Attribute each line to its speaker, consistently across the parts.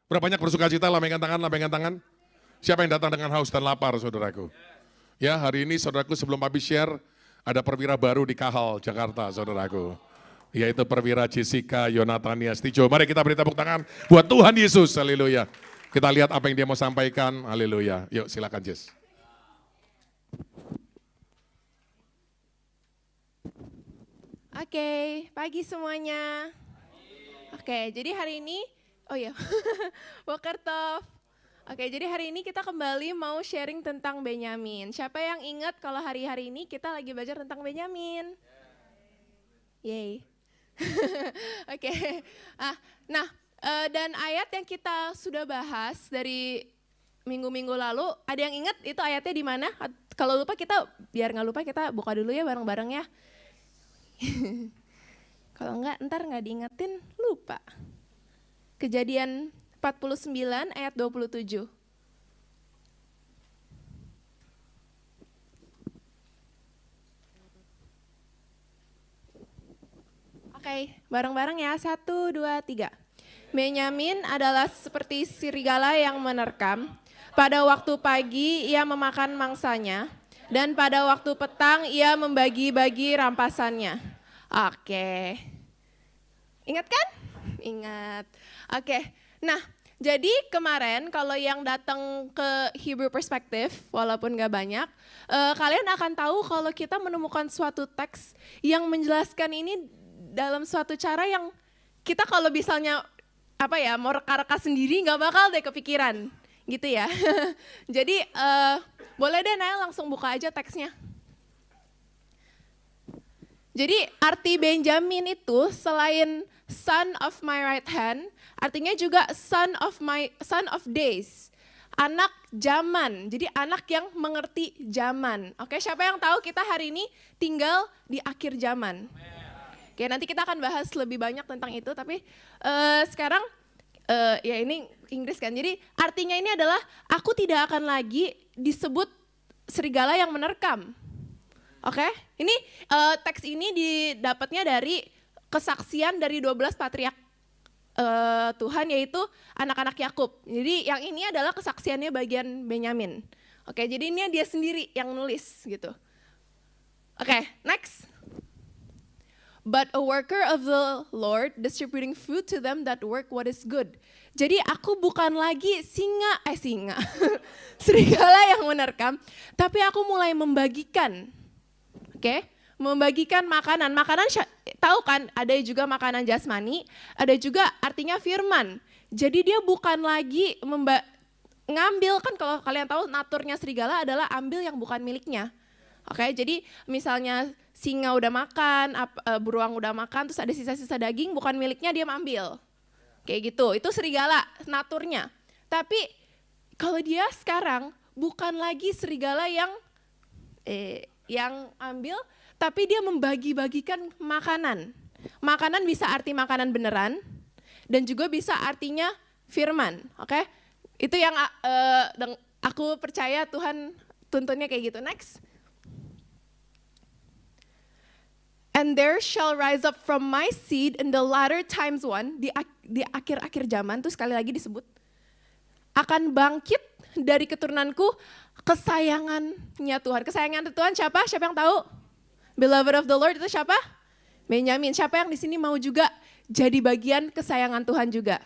Speaker 1: Berapa banyak bersuka cita, lambaikan tangan, lambaikan tangan. Siapa yang datang dengan haus dan lapar, saudaraku? Ya, hari ini saudaraku sebelum Papi share, ada perwira baru di Kahal, Jakarta, saudaraku. Yaitu perwira Jessica Yonatania Stijo. Mari kita beri tepuk tangan buat Tuhan Yesus, haleluya. Kita lihat apa yang dia mau sampaikan, haleluya. Yuk silakan Jess.
Speaker 2: Oke, pagi semuanya. Oke, jadi hari ini, oh ya, Boker Tov. Oke, jadi hari ini kita kembali mau sharing tentang Benyamin. Siapa yang ingat kalau hari-hari ini kita lagi belajar tentang Benyamin? Yeay. Oke, dan ayat yang kita sudah bahas dari minggu-minggu lalu, ada yang ingat itu ayatnya di mana? Kalau lupa kita, biar nggak lupa kita buka dulu ya bareng-bareng ya. Kalau enggak, ntar nggak diingetin, lupa. Kejadian 49 ayat 27. Oke, bareng-bareng ya, 1, 2, 3. Benyamin adalah seperti serigala yang menerkam. Pada waktu pagi ia memakan mangsanya, dan pada waktu petang ia membagi-bagi rampasannya. Oke, ingat kan? Ingat. Oke, nah jadi kemarin kalau yang datang ke Hebrew Perspective, walaupun gak banyak, kalian akan tahu kalau kita menemukan suatu teks yang menjelaskan ini dalam suatu cara yang kita kalau misalnya mau reka-reka sendiri gak bakal deh kepikiran gitu ya. Jadi boleh deh Nael langsung buka aja teksnya. Jadi arti Benjamin itu selain son of my right hand, artinya juga son of days, anak zaman. Jadi anak yang mengerti zaman. Oke, siapa yang tahu kita hari ini tinggal di akhir zaman? Oke, nanti kita akan bahas lebih banyak tentang itu. Tapi sekarang ya ini Inggris kan. Jadi artinya ini adalah aku tidak akan lagi disebut serigala yang menerkam. Oke, ini teks ini didapatnya dari kesaksian dari 12 patriark Tuhan, yaitu anak-anak Yakub. Jadi yang ini adalah kesaksiannya bagian Benyamin. Oke, jadi ini dia sendiri yang nulis gitu. Oke, next. But a worker of the Lord, distributing food to them that work what is good. Jadi aku bukan lagi singa, serigala yang menerkam, tapi aku mulai membagikan. Oke, membagikan makanan. Makanan tahu kan, ada juga makanan jasmani, ada juga artinya firman. Jadi dia bukan lagi ngambil, kan kalau kalian tahu naturnya serigala adalah ambil yang bukan miliknya. Oke, jadi misalnya singa udah makan, beruang udah makan, terus ada sisa-sisa daging bukan miliknya, dia ambil. Kayak gitu, itu serigala naturnya. Tapi kalau dia sekarang bukan lagi serigala yang ambil, tapi dia membagi-bagikan makanan. Makanan bisa arti makanan beneran, dan juga bisa artinya firman. Oke, itu yang aku percaya Tuhan tuntunnya kayak gitu. Next. And there shall rise up from my seed in the latter times one, di akhir-akhir zaman, tuh sekali lagi disebut, akan bangkit dari keturunanku kesayangannya Tuhan. Kesayangan Tuhan siapa? Siapa yang tahu? Beloved of the Lord itu siapa? Benyamin. Siapa yang di sini mau juga jadi bagian kesayangan Tuhan juga?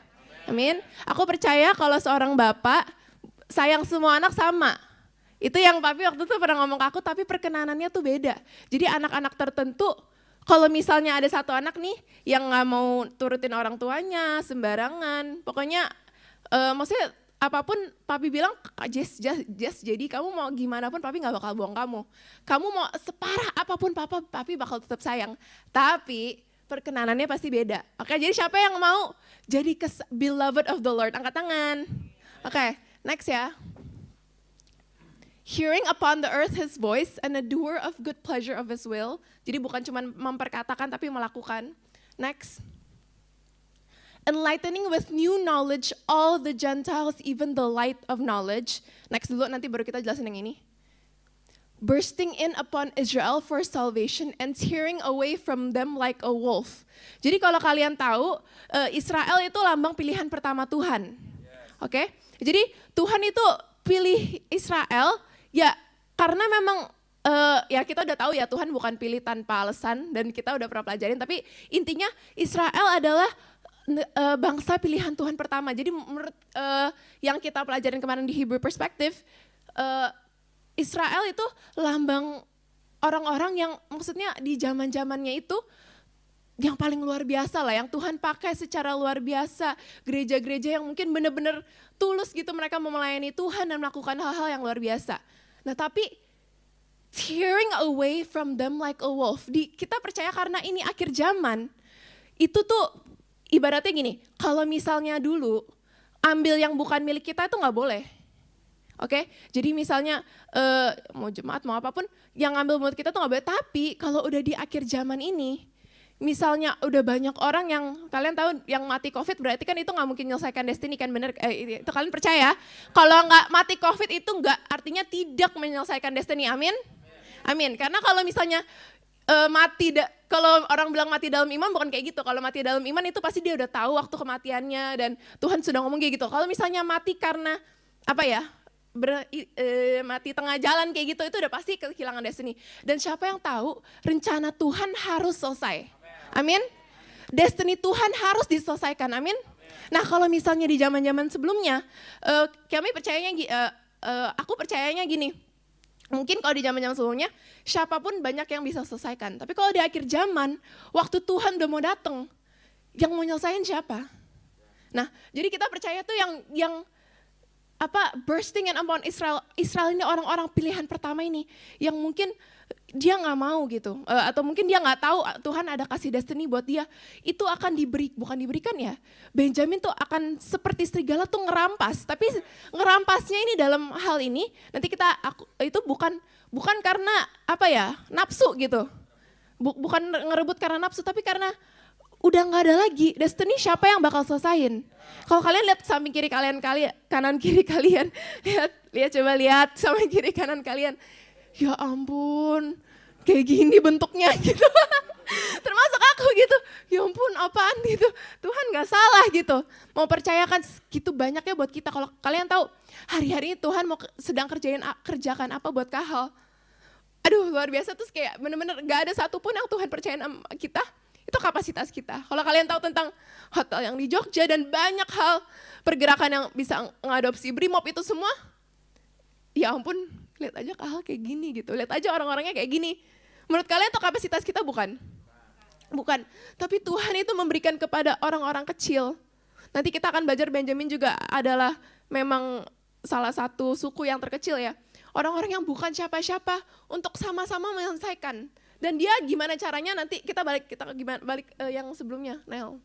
Speaker 2: Amin. Aku percaya kalau seorang bapak sayang semua anak sama. Itu yang papi waktu itu pernah ngomong ke aku, tapi perkenanannya tuh beda. Jadi anak-anak tertentu, kalau misalnya ada satu anak nih yang gak mau turutin orang tuanya sembarangan, pokoknya maksudnya apapun papi bilang, Jess, jadi kamu mau gimana pun papi gak bakal buang kamu. Kamu mau separah apapun papi bakal tetap sayang. Tapi perkenanannya pasti beda. Oke, jadi siapa yang mau jadi beloved of the Lord? Angkat tangan. Oke, next ya. Hearing upon the earth his voice and a doer of good pleasure of his will. Jadi bukan cuma memperkatakan tapi melakukan. Next. Enlightening with new knowledge all the Gentiles, even the light of knowledge. Next dulu, nanti baru kita jelasin yang ini. Bursting in upon Israel for salvation and tearing away from them like a wolf. Jadi kalau kalian tahu, Israel itu lambang pilihan pertama Tuhan. Oke, jadi Tuhan itu pilih Israel ya karena memang ya kita udah tahu ya Tuhan bukan pilih tanpa alasan dan kita udah pernah pelajarin. Tapi intinya Israel adalah bangsa pilihan Tuhan pertama. Jadi menurut yang kita pelajarin kemarin di Hebrew Perspective, Israel itu lambang orang-orang yang maksudnya di zaman-zamannya itu yang paling luar biasa lah, yang Tuhan pakai secara luar biasa. Gereja-gereja yang mungkin benar-benar tulus gitu mereka mau melayani Tuhan dan melakukan hal-hal yang luar biasa. Nah tapi tearing away from them like a wolf. Kita percaya karena ini akhir zaman, itu tuh ibaratnya gini, kalau misalnya dulu ambil yang bukan milik kita itu nggak boleh. Oke, jadi misalnya mau jemaat mau apapun, yang ambil milik kita tuh nggak boleh. Tapi kalau udah di akhir zaman ini, misalnya udah banyak orang yang kalian tahu yang mati COVID, berarti kan itu nggak mungkin menyelesaikan destiny kan, bener? Itu kalian percaya? Kalau nggak mati COVID itu nggak artinya tidak menyelesaikan destiny, amin? Amin. Karena kalau misalnya kalau orang bilang mati dalam iman bukan kayak gitu. Kalau mati dalam iman itu pasti dia udah tahu waktu kematiannya dan Tuhan sudah ngomong kayak gitu. Kalau misalnya mati karena apa ya? Mati tengah jalan kayak gitu itu udah pasti kehilangan destiny. Dan siapa yang tahu rencana Tuhan harus selesai. Amin. Destiny Tuhan harus diselesaikan. Amin. Nah kalau misalnya di zaman-zaman sebelumnya, aku percayanya gini. Mungkin kalau di zaman-zaman sebelumnya, siapapun banyak yang bisa selesaikan. Tapi kalau di akhir zaman, waktu Tuhan udah mau datang, yang mau nyelesain siapa? Nah, jadi kita percaya tuh yang bursting in upon Israel. Israel ini orang-orang pilihan pertama ini, yang mungkin dia nggak mau gitu, atau mungkin dia nggak tahu Tuhan ada kasih destiny buat dia. Itu akan bukan diberikan ya. Benjamin tuh akan seperti serigala tuh ngerampas, tapi ngerampasnya ini dalam hal ini nanti itu bukan karena nafsu gitu, bukan ngerebut karena nafsu, tapi karena udah nggak ada lagi destiny. Siapa yang bakal selesain? Kalau kalian lihat samping kiri kalian, kanan kiri kalian, lihat samping kiri kanan kalian. Ya ampun, kayak gini bentuknya gitu. Termasuk aku gitu, ya ampun apaan gitu. Tuhan gak salah gitu. Mau percayakan gitu banyaknya buat kita. Kalau kalian tahu hari-hari Tuhan sedang kerjakan apa buat Kahal. Aduh luar biasa, terus kayak bener-bener gak ada satupun yang Tuhan percayain sama kita. Itu kapasitas kita. Kalau kalian tahu tentang hotel yang di Jogja dan banyak hal pergerakan yang bisa ngadopsi Brimob itu semua. Ya ampun, lihat aja Kahal kayak gini gitu. Lihat aja orang-orangnya kayak gini. Menurut kalian itu kapasitas kita bukan? Bukan. Tapi Tuhan itu memberikan kepada orang-orang kecil. Nanti kita akan belajar Benjamin juga adalah memang salah satu suku yang terkecil ya. Orang-orang yang bukan siapa-siapa untuk sama-sama menyelesaikan. Dan dia gimana caranya nanti kita balik yang sebelumnya, Nel.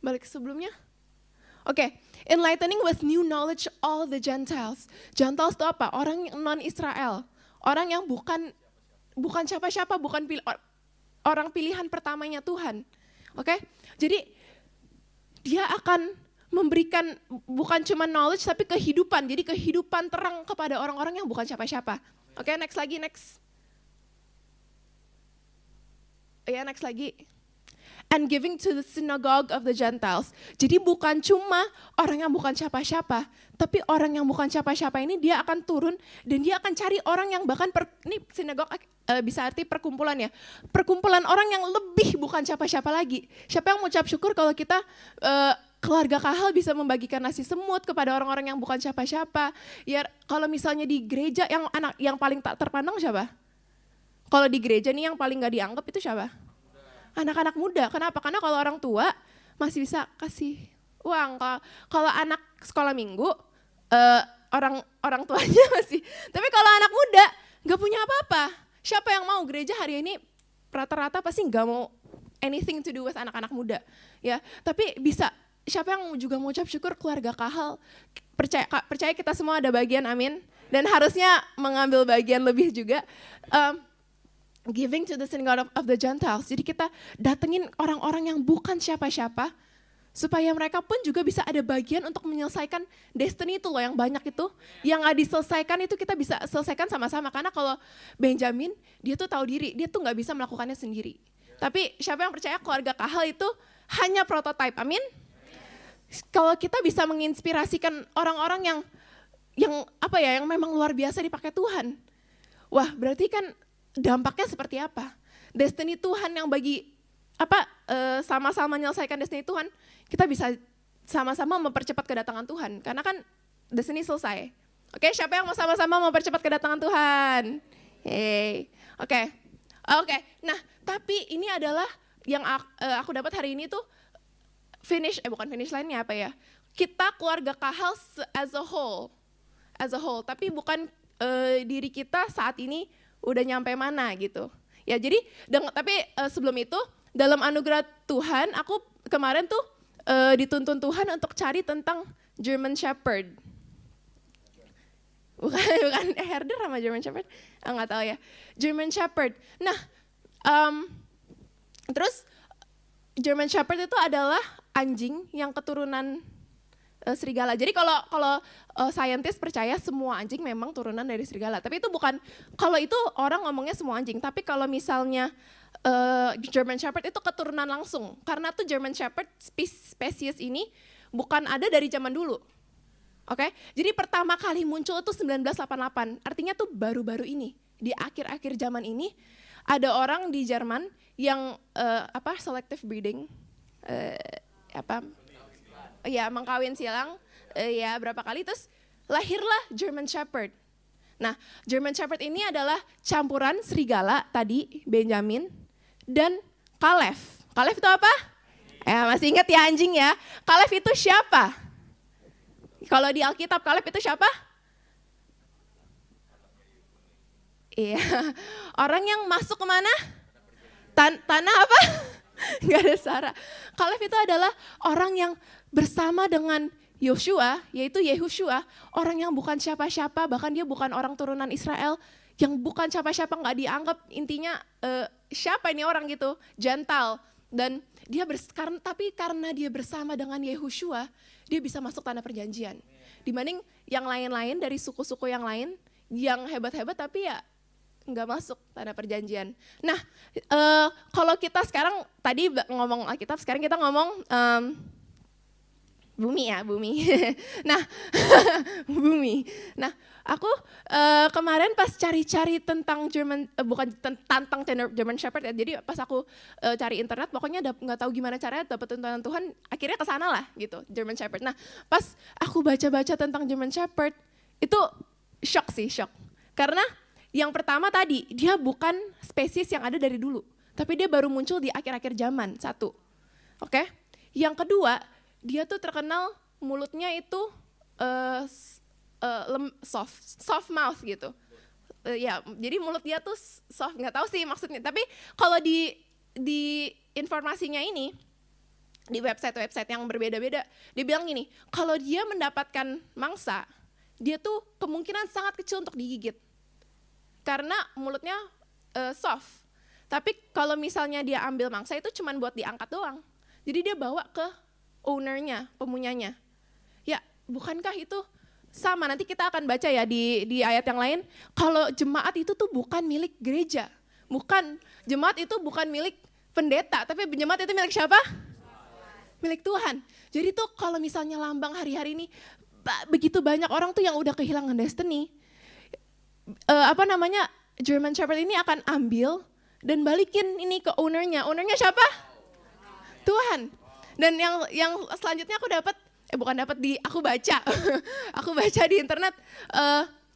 Speaker 2: Balik sebelumnya. Oke, enlightening with new knowledge all the Gentiles. Gentiles itu apa? Orang yang non-Israel. Orang yang bukan siapa-siapa, orang pilihan pertamanya Tuhan. Oke, jadi dia akan memberikan bukan cuma knowledge tapi kehidupan. Jadi kehidupan terang kepada orang-orang yang bukan siapa-siapa. Oke, next lagi. Next lagi. And giving to the synagogue of the Gentiles. Jadi bukan cuma orang yang bukan siapa-siapa, tapi orang yang bukan siapa-siapa ini dia akan turun dan dia akan cari orang yang bahkan ini sinagog bisa arti perkumpulan ya. Perkumpulan orang yang lebih bukan siapa-siapa lagi. Siapa yang mau ucap syukur kalau kita keluarga Kahal bisa membagikan nasi semut kepada orang-orang yang bukan siapa-siapa. Ya kalau misalnya di gereja yang paling tak terpandang siapa? Kalau di gereja nih yang paling gak dianggap itu siapa? Anak-anak muda. Kenapa? Karena kalau orang tua masih bisa kasih uang. Kalau anak sekolah minggu, orang tuanya masih. Tapi kalau anak muda nggak punya apa-apa. Siapa yang mau gereja hari ini rata-rata pasti nggak mau anything to do with anak-anak muda. Ya, tapi bisa. Siapa yang juga mau ucap syukur keluarga Kahal. Percaya kita semua ada bagian, amin. Dan harusnya mengambil bagian lebih juga. Giving to the synagogue of the Gentiles. Jadi kita datengin orang-orang yang bukan siapa-siapa, supaya mereka pun juga bisa ada bagian untuk menyelesaikan destiny itu loh yang banyak itu. Yang gak diselesaikan itu kita bisa selesaikan sama-sama. Karena kalau Benjamin, dia tuh tahu diri, dia tuh gak bisa melakukannya sendiri. Tapi siapa yang percaya keluarga Kahal itu hanya prototype, amin? kalau kita bisa menginspirasikan orang-orang yang memang luar biasa dipakai Tuhan. Wah, berarti kan dampaknya seperti apa? Destiny Tuhan yang sama-sama menyelesaikan destiny Tuhan, kita bisa sama-sama mempercepat kedatangan Tuhan. Karena kan destiny selesai. Oke, siapa yang mau sama-sama mempercepat kedatangan Tuhan? Oke. Nah, tapi ini adalah yang aku dapat hari ini tuh bukan finish line-nya apa ya? Kita keluarga Kahal as a whole, tapi bukan diri kita saat ini udah nyampe mana gitu. Ya, jadi tapi sebelum itu dalam anugerah Tuhan, aku kemarin tuh dituntun Tuhan untuk cari tentang German Shepherd. Bukan herder sama German Shepherd? Nggak tahu ya. German Shepherd. Nah, terus German Shepherd itu adalah anjing yang keturunan serigala. Jadi kalau saintis percaya semua anjing memang turunan dari serigala. Tapi itu bukan, kalau itu orang ngomongnya semua anjing. Tapi kalau misalnya German Shepherd itu keturunan langsung. Karena tuh German Shepherd spesies ini bukan ada dari zaman dulu. Oke, jadi pertama kali muncul itu 1988. Artinya tuh baru-baru ini, di akhir-akhir zaman ini ada orang di Jerman yang selective breeding, mengkawin silang, berapa kali, terus lahirlah German Shepherd. Nah, German Shepherd ini adalah campuran serigala tadi, Benjamin, dan Caleb. Caleb itu apa? Masih ingat ya anjing ya? Caleb itu siapa? Kalau di Alkitab, Caleb itu siapa? Iya, orang yang masuk kemana? Tanah apa? Gak ada suara. Caleb itu adalah orang yang bersama dengan Yosua, yaitu Yehoshua, orang yang bukan siapa-siapa, bahkan dia bukan orang turunan Israel, yang bukan siapa-siapa, gak dianggap, intinya siapa ini orang gitu, gentle. Dan dia tapi karena dia bersama dengan Yehoshua, dia bisa masuk tanah perjanjian. Dibanding yang lain-lain dari suku-suku yang lain, yang hebat-hebat tapi ya nggak masuk tanah perjanjian. Nah, kalau kita sekarang, tadi ngomong Alkitab, sekarang kita ngomong bumi. Nah, bumi. Nah, aku kemarin pas cari-cari tentang tentang German Shepherd ya. Jadi pas aku cari internet, pokoknya nggak tahu gimana caranya dapat tuntunan Tuhan. Akhirnya ke sana lah gitu, German Shepherd. Nah, pas aku baca-baca tentang German Shepherd, itu shock. Karena yang pertama tadi, dia bukan spesies yang ada dari dulu, tapi dia baru muncul di akhir-akhir zaman, satu. Oke? Yang kedua, dia tuh terkenal mulutnya itu soft mouth gitu. Jadi mulut dia tuh soft, nggak tahu sih maksudnya. Tapi kalau di informasinya ini, di website-website yang berbeda-beda, dia bilang gini, kalau dia mendapatkan mangsa, dia tuh kemungkinan sangat kecil untuk digigit. Karena mulutnya soft. Tapi kalau misalnya dia ambil mangsa itu cuma buat diangkat doang. Jadi dia bawa ke ownernya, pemunyanya. Ya, bukankah itu sama? Nanti kita akan baca ya di ayat yang lain. Kalau jemaat itu tuh bukan milik gereja. Bukan, jemaat itu bukan milik pendeta. Tapi jemaat itu milik siapa? Milik Tuhan. Jadi tuh kalau misalnya lambang hari-hari ini, begitu banyak orang tuh yang udah kehilangan destiny. German Shepherd ini akan ambil dan balikin ini ke ownernya. Ownernya siapa? Tuhan. Dan yang selanjutnya aku baca. Aku baca di internet,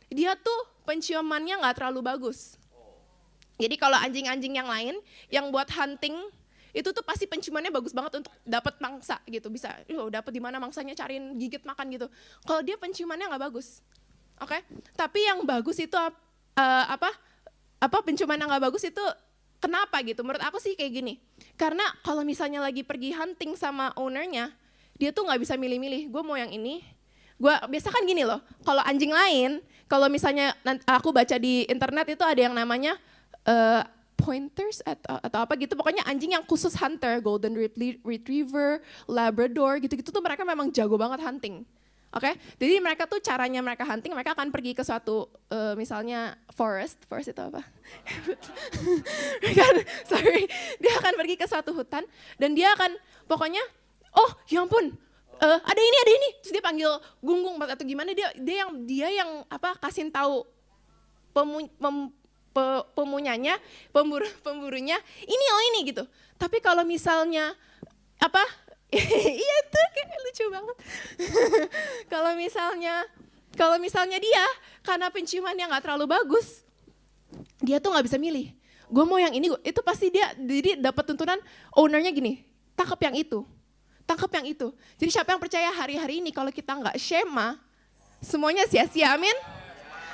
Speaker 2: dia tuh penciumannya nggak terlalu bagus. Jadi kalau anjing-anjing yang lain yang buat hunting itu tuh pasti penciumannya bagus banget untuk dapat mangsa gitu, bisa dapat di mana mangsanya, cariin, gigit, makan gitu. Kalau dia penciumannya nggak bagus. Oke, tapi yang bagus itu penciuman yang nggak bagus itu kenapa gitu? Menurut aku sih kayak gini, karena kalau misalnya lagi pergi hunting sama ownernya, dia tuh nggak bisa milih-milih. Gue mau yang ini. Gue biasa kan gini loh. Kalau anjing lain, kalau misalnya aku baca di internet itu ada yang namanya pointers atau apa gitu. Pokoknya anjing yang khusus hunter, golden retriever, labrador gitu-gitu tuh mereka memang jago banget hunting. Oke, jadi mereka tuh caranya mereka hunting, mereka akan pergi ke suatu misalnya forest itu apa? Dia akan pergi ke suatu hutan dan dia akan pokoknya, oh ya ampun, ada ini. Terus dia panggil Gunggung atau gimana, dia yang apa kasih tahu pemunyanya, pemburunya, ini gitu. Tapi kalau misalnya apa? Iya itu kayak lucu banget. kalau misalnya dia karena penciumannya nggak terlalu bagus, dia tuh nggak bisa milih. Gue mau yang ini, itu pasti dia jadi dapat tuntunan ownernya gini, tangkap yang itu. Jadi siapa yang percaya hari-hari ini kalau kita nggak shema, semuanya sia-sia, amin?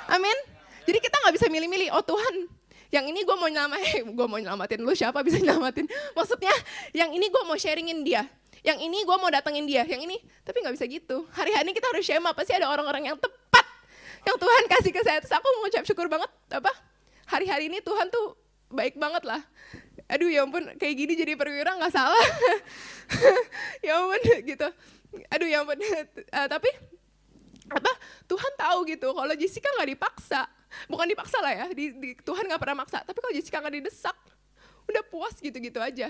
Speaker 2: Amin. Jadi kita nggak bisa milih-milih, oh Tuhan, yang ini gue mau nyelamatin, lu siapa bisa nyelamatin? Maksudnya yang ini gue mau sharingin dia, yang ini gue mau datengin dia, yang ini, tapi nggak bisa gitu. Hari-hari ini kita harus shema, pasti ada orang-orang yang tepat, yang Tuhan kasih ke saya. Terus aku mau ucap syukur banget, hari-hari ini Tuhan tuh baik banget lah. Aduh ya ampun, kayak gini jadi perwira nggak salah. Ya ampun gitu. Aduh ya ampun. Tapi Tuhan tahu gitu kalau Jessica nggak dipaksa, bukan dipaksa lah ya, Tuhan nggak pernah maksa. Tapi kalau Jessica nggak didesak, udah puas gitu aja.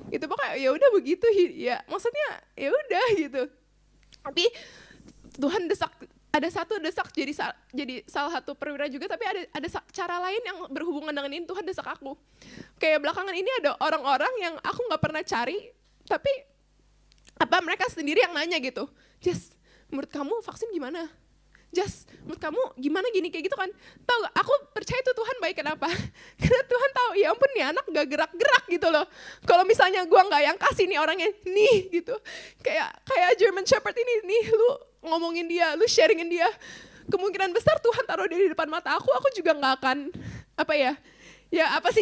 Speaker 2: Itu pokoknya ya udah begitu ya. Maksudnya ya udah gitu. Tapi Tuhan desak. Ada satu desak jadi salah satu perwira juga, tapi ada cara lain yang berhubungan dengan ini. Tuhan desak aku. Kayak belakangan ini ada orang-orang yang aku nggak pernah cari, tapi mereka sendiri yang nanya gitu. Jess, menurut kamu vaksin gimana? Jess, menurut kamu gimana gini kayak gitu kan? Tahu gak? Aku percaya itu Tuhan baik, kenapa? Karena Tuhan tahu, ya ampun nih anak gak gerak-gerak gitu loh. Kalau misalnya gua nggak yang kasih nih orangnya nih gitu, kayak German Shepherd ini nih, lu ngomongin dia, lu sharingin dia, kemungkinan besar Tuhan taruh dia di depan mata aku juga nggak akan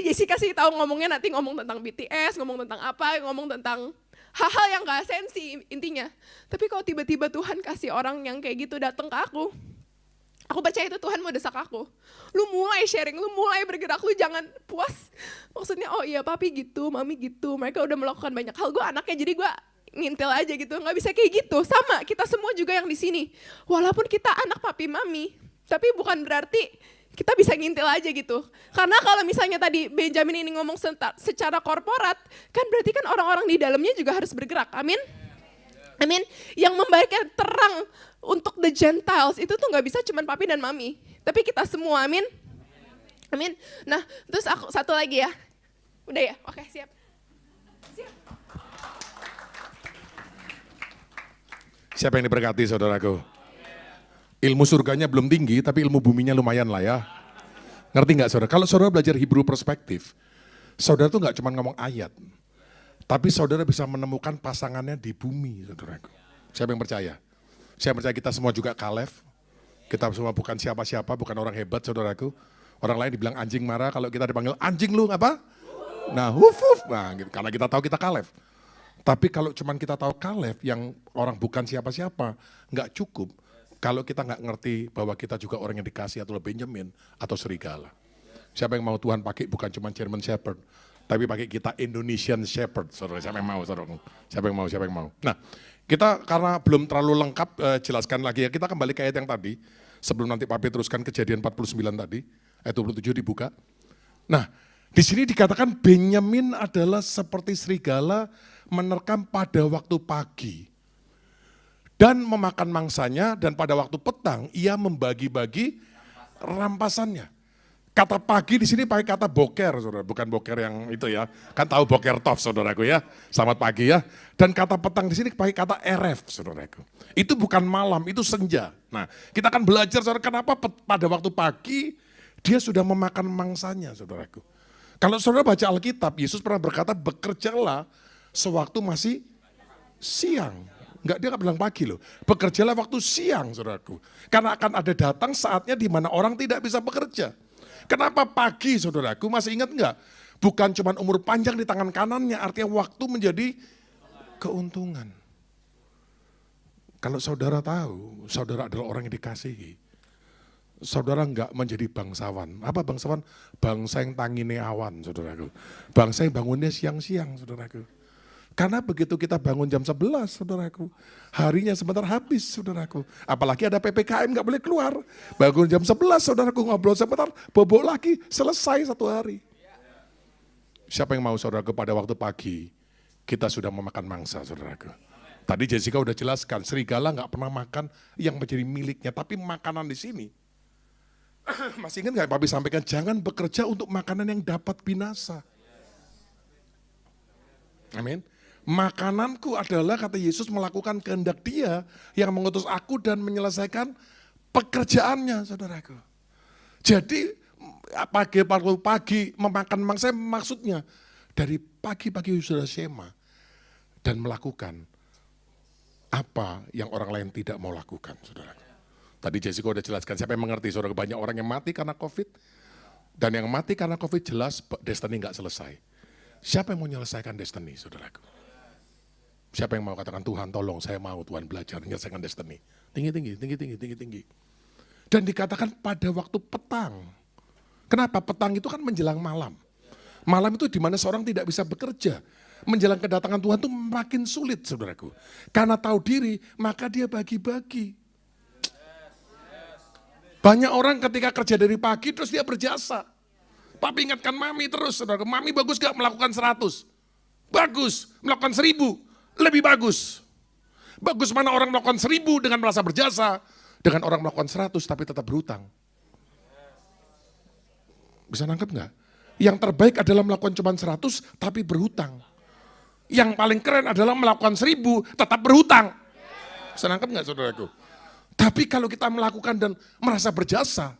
Speaker 2: Jessica sih tahu ngomongnya nanti ngomong tentang BTS, ngomong tentang ngomong tentang hal-hal yang gak sensi intinya. Tapi kalau tiba-tiba Tuhan kasih orang yang kayak gitu datang ke aku percaya itu Tuhan mau desak aku. Lu mulai sharing, lu mulai bergerak, lu jangan puas. Maksudnya oh iya papi gitu, mami gitu, mereka udah melakukan banyak hal, gue anaknya jadi gue ngintil aja gitu, nggak bisa kayak gitu. Sama kita semua juga yang di sini, walaupun kita anak papi mami, tapi bukan berarti kita bisa ngintil aja gitu. Karena kalau misalnya tadi Benjamin ini ngomong secara korporat, kan berarti kan orang-orang di dalamnya juga harus bergerak. Amin. Amin. Yang membagikan terang untuk the Gentiles itu tuh nggak bisa cuma papi dan mami, tapi kita semua. Amin. Amin. Nah, terus aku satu lagi ya. Udah ya? Oke, siap.
Speaker 1: Siapa yang diberkati saudaraku? Ilmu surganya belum tinggi, tapi ilmu buminya lumayan lah ya. Ngerti nggak saudara? Kalau saudara belajar Hebrew perspektif, saudara tuh nggak cuma ngomong ayat, tapi saudara bisa menemukan pasangannya di bumi, saudaraku. Siapa yang percaya? Saya percaya kita semua juga Kaleb. Kita semua bukan siapa-siapa, bukan orang hebat, saudaraku. Orang lain dibilang anjing marah, kalau kita dipanggil anjing lu apa? Nah, huf. Nah, gitu. Karena kita tahu kita Kaleb. Tapi kalau cuma kita tahu Kaleb yang orang bukan siapa-siapa, nggak cukup. Kalau kita nggak ngerti bahwa kita juga orang yang dikasih atau Benjamin atau serigala. Siapa yang mau Tuhan pakai bukan cuma German Shepherd, tapi pakai kita Indonesian Shepherd, saudara. Siapa yang mau, saudara? Siapa yang mau? Nah, kita karena belum terlalu lengkap, jelaskan lagi ya. Kita kembali ke ayat yang tadi, sebelum nanti Papi teruskan Kejadian 49 tadi, ayat 27 dibuka. Nah, di sini dikatakan Benyamin adalah seperti serigala menerkam pada waktu pagi dan memakan mangsanya, dan pada waktu petang ia membagi-bagi rampasannya. Kata pagi di sini pakai kata boker, saudara, bukan boker yang itu ya. Kan tahu boker tof, saudaraku ya. Selamat pagi ya. Dan kata petang di sini pakai kata eref, saudaraku. Itu bukan malam, itu senja. Nah, kita akan belajar saudara kenapa pada waktu pagi dia sudah memakan mangsanya, saudaraku. Kalau saudara baca Alkitab, Yesus pernah berkata bekerjalah sewaktu masih siang. Enggak, dia enggak bilang pagi loh. Bekerjalah waktu siang, saudaraku. Karena akan ada datang saatnya di mana orang tidak bisa bekerja. Kenapa pagi, saudaraku? Masih ingat enggak? Bukan cuma umur panjang di tangan kanannya, artinya waktu menjadi keuntungan. Kalau saudara tahu, saudara adalah orang yang dikasihi. Saudara enggak menjadi bangsawan. Apa bangsawan? Bangsa yang tangine awan, saudaraku. Bangsa yang bangunnya siang-siang, saudaraku. Karena begitu kita bangun jam 11, saudaraku, harinya sebentar habis, saudaraku. Apalagi ada PPKM nggak boleh keluar. Bangun jam 11, saudaraku, ngobrol sebentar, bobok lagi, selesai satu hari. Siapa yang mau, saudaraku, pada waktu pagi, kita sudah memakan mangsa, saudaraku. Tadi Jessica udah jelaskan, serigala nggak pernah makan yang menjadi miliknya, tapi makanan di sini. Masih ingat nggak Papi sampaikan, jangan bekerja untuk makanan yang dapat binasa. Amin. Makananku adalah, kata Yesus, melakukan kehendak Dia yang mengutus aku dan menyelesaikan pekerjaannya, saudaraku. Jadi pagi memakan mangsa maksudnya dari pagi-pagi sudah sema dan melakukan apa yang orang lain tidak mau lakukan, saudaraku. Tadi Jessica udah jelaskan, siapa yang mengerti, saudara, banyak orang yang mati karena COVID, dan yang mati karena COVID jelas destiny nggak selesai. Siapa yang mau menyelesaikan destiny, saudaraku? Siapa yang mau katakan, Tuhan tolong saya mau Tuhan belajar menyelesaikan destiny. Tinggi. Dan dikatakan pada waktu petang. Kenapa? Petang itu kan menjelang malam. Malam itu di mana seorang tidak bisa bekerja. Menjelang kedatangan Tuhan itu makin sulit, saudaraku. Karena tahu diri, maka dia bagi-bagi. Banyak orang ketika kerja dari pagi terus dia berjasa. Papi ingatkan mami terus, saudara. Mami bagus gak melakukan 100? Bagus. Melakukan 1000? Lebih bagus. Bagus mana orang melakukan 1000 dengan merasa berjasa, dengan orang melakukan 100 tapi tetap berhutang. Bisa nangkep gak? Yang terbaik adalah melakukan cuma 100 tapi berhutang. Yang paling keren adalah melakukan 1000 tetap berhutang. Bisa nangkep gak, saudaraku? Tapi kalau kita melakukan dan merasa berjasa,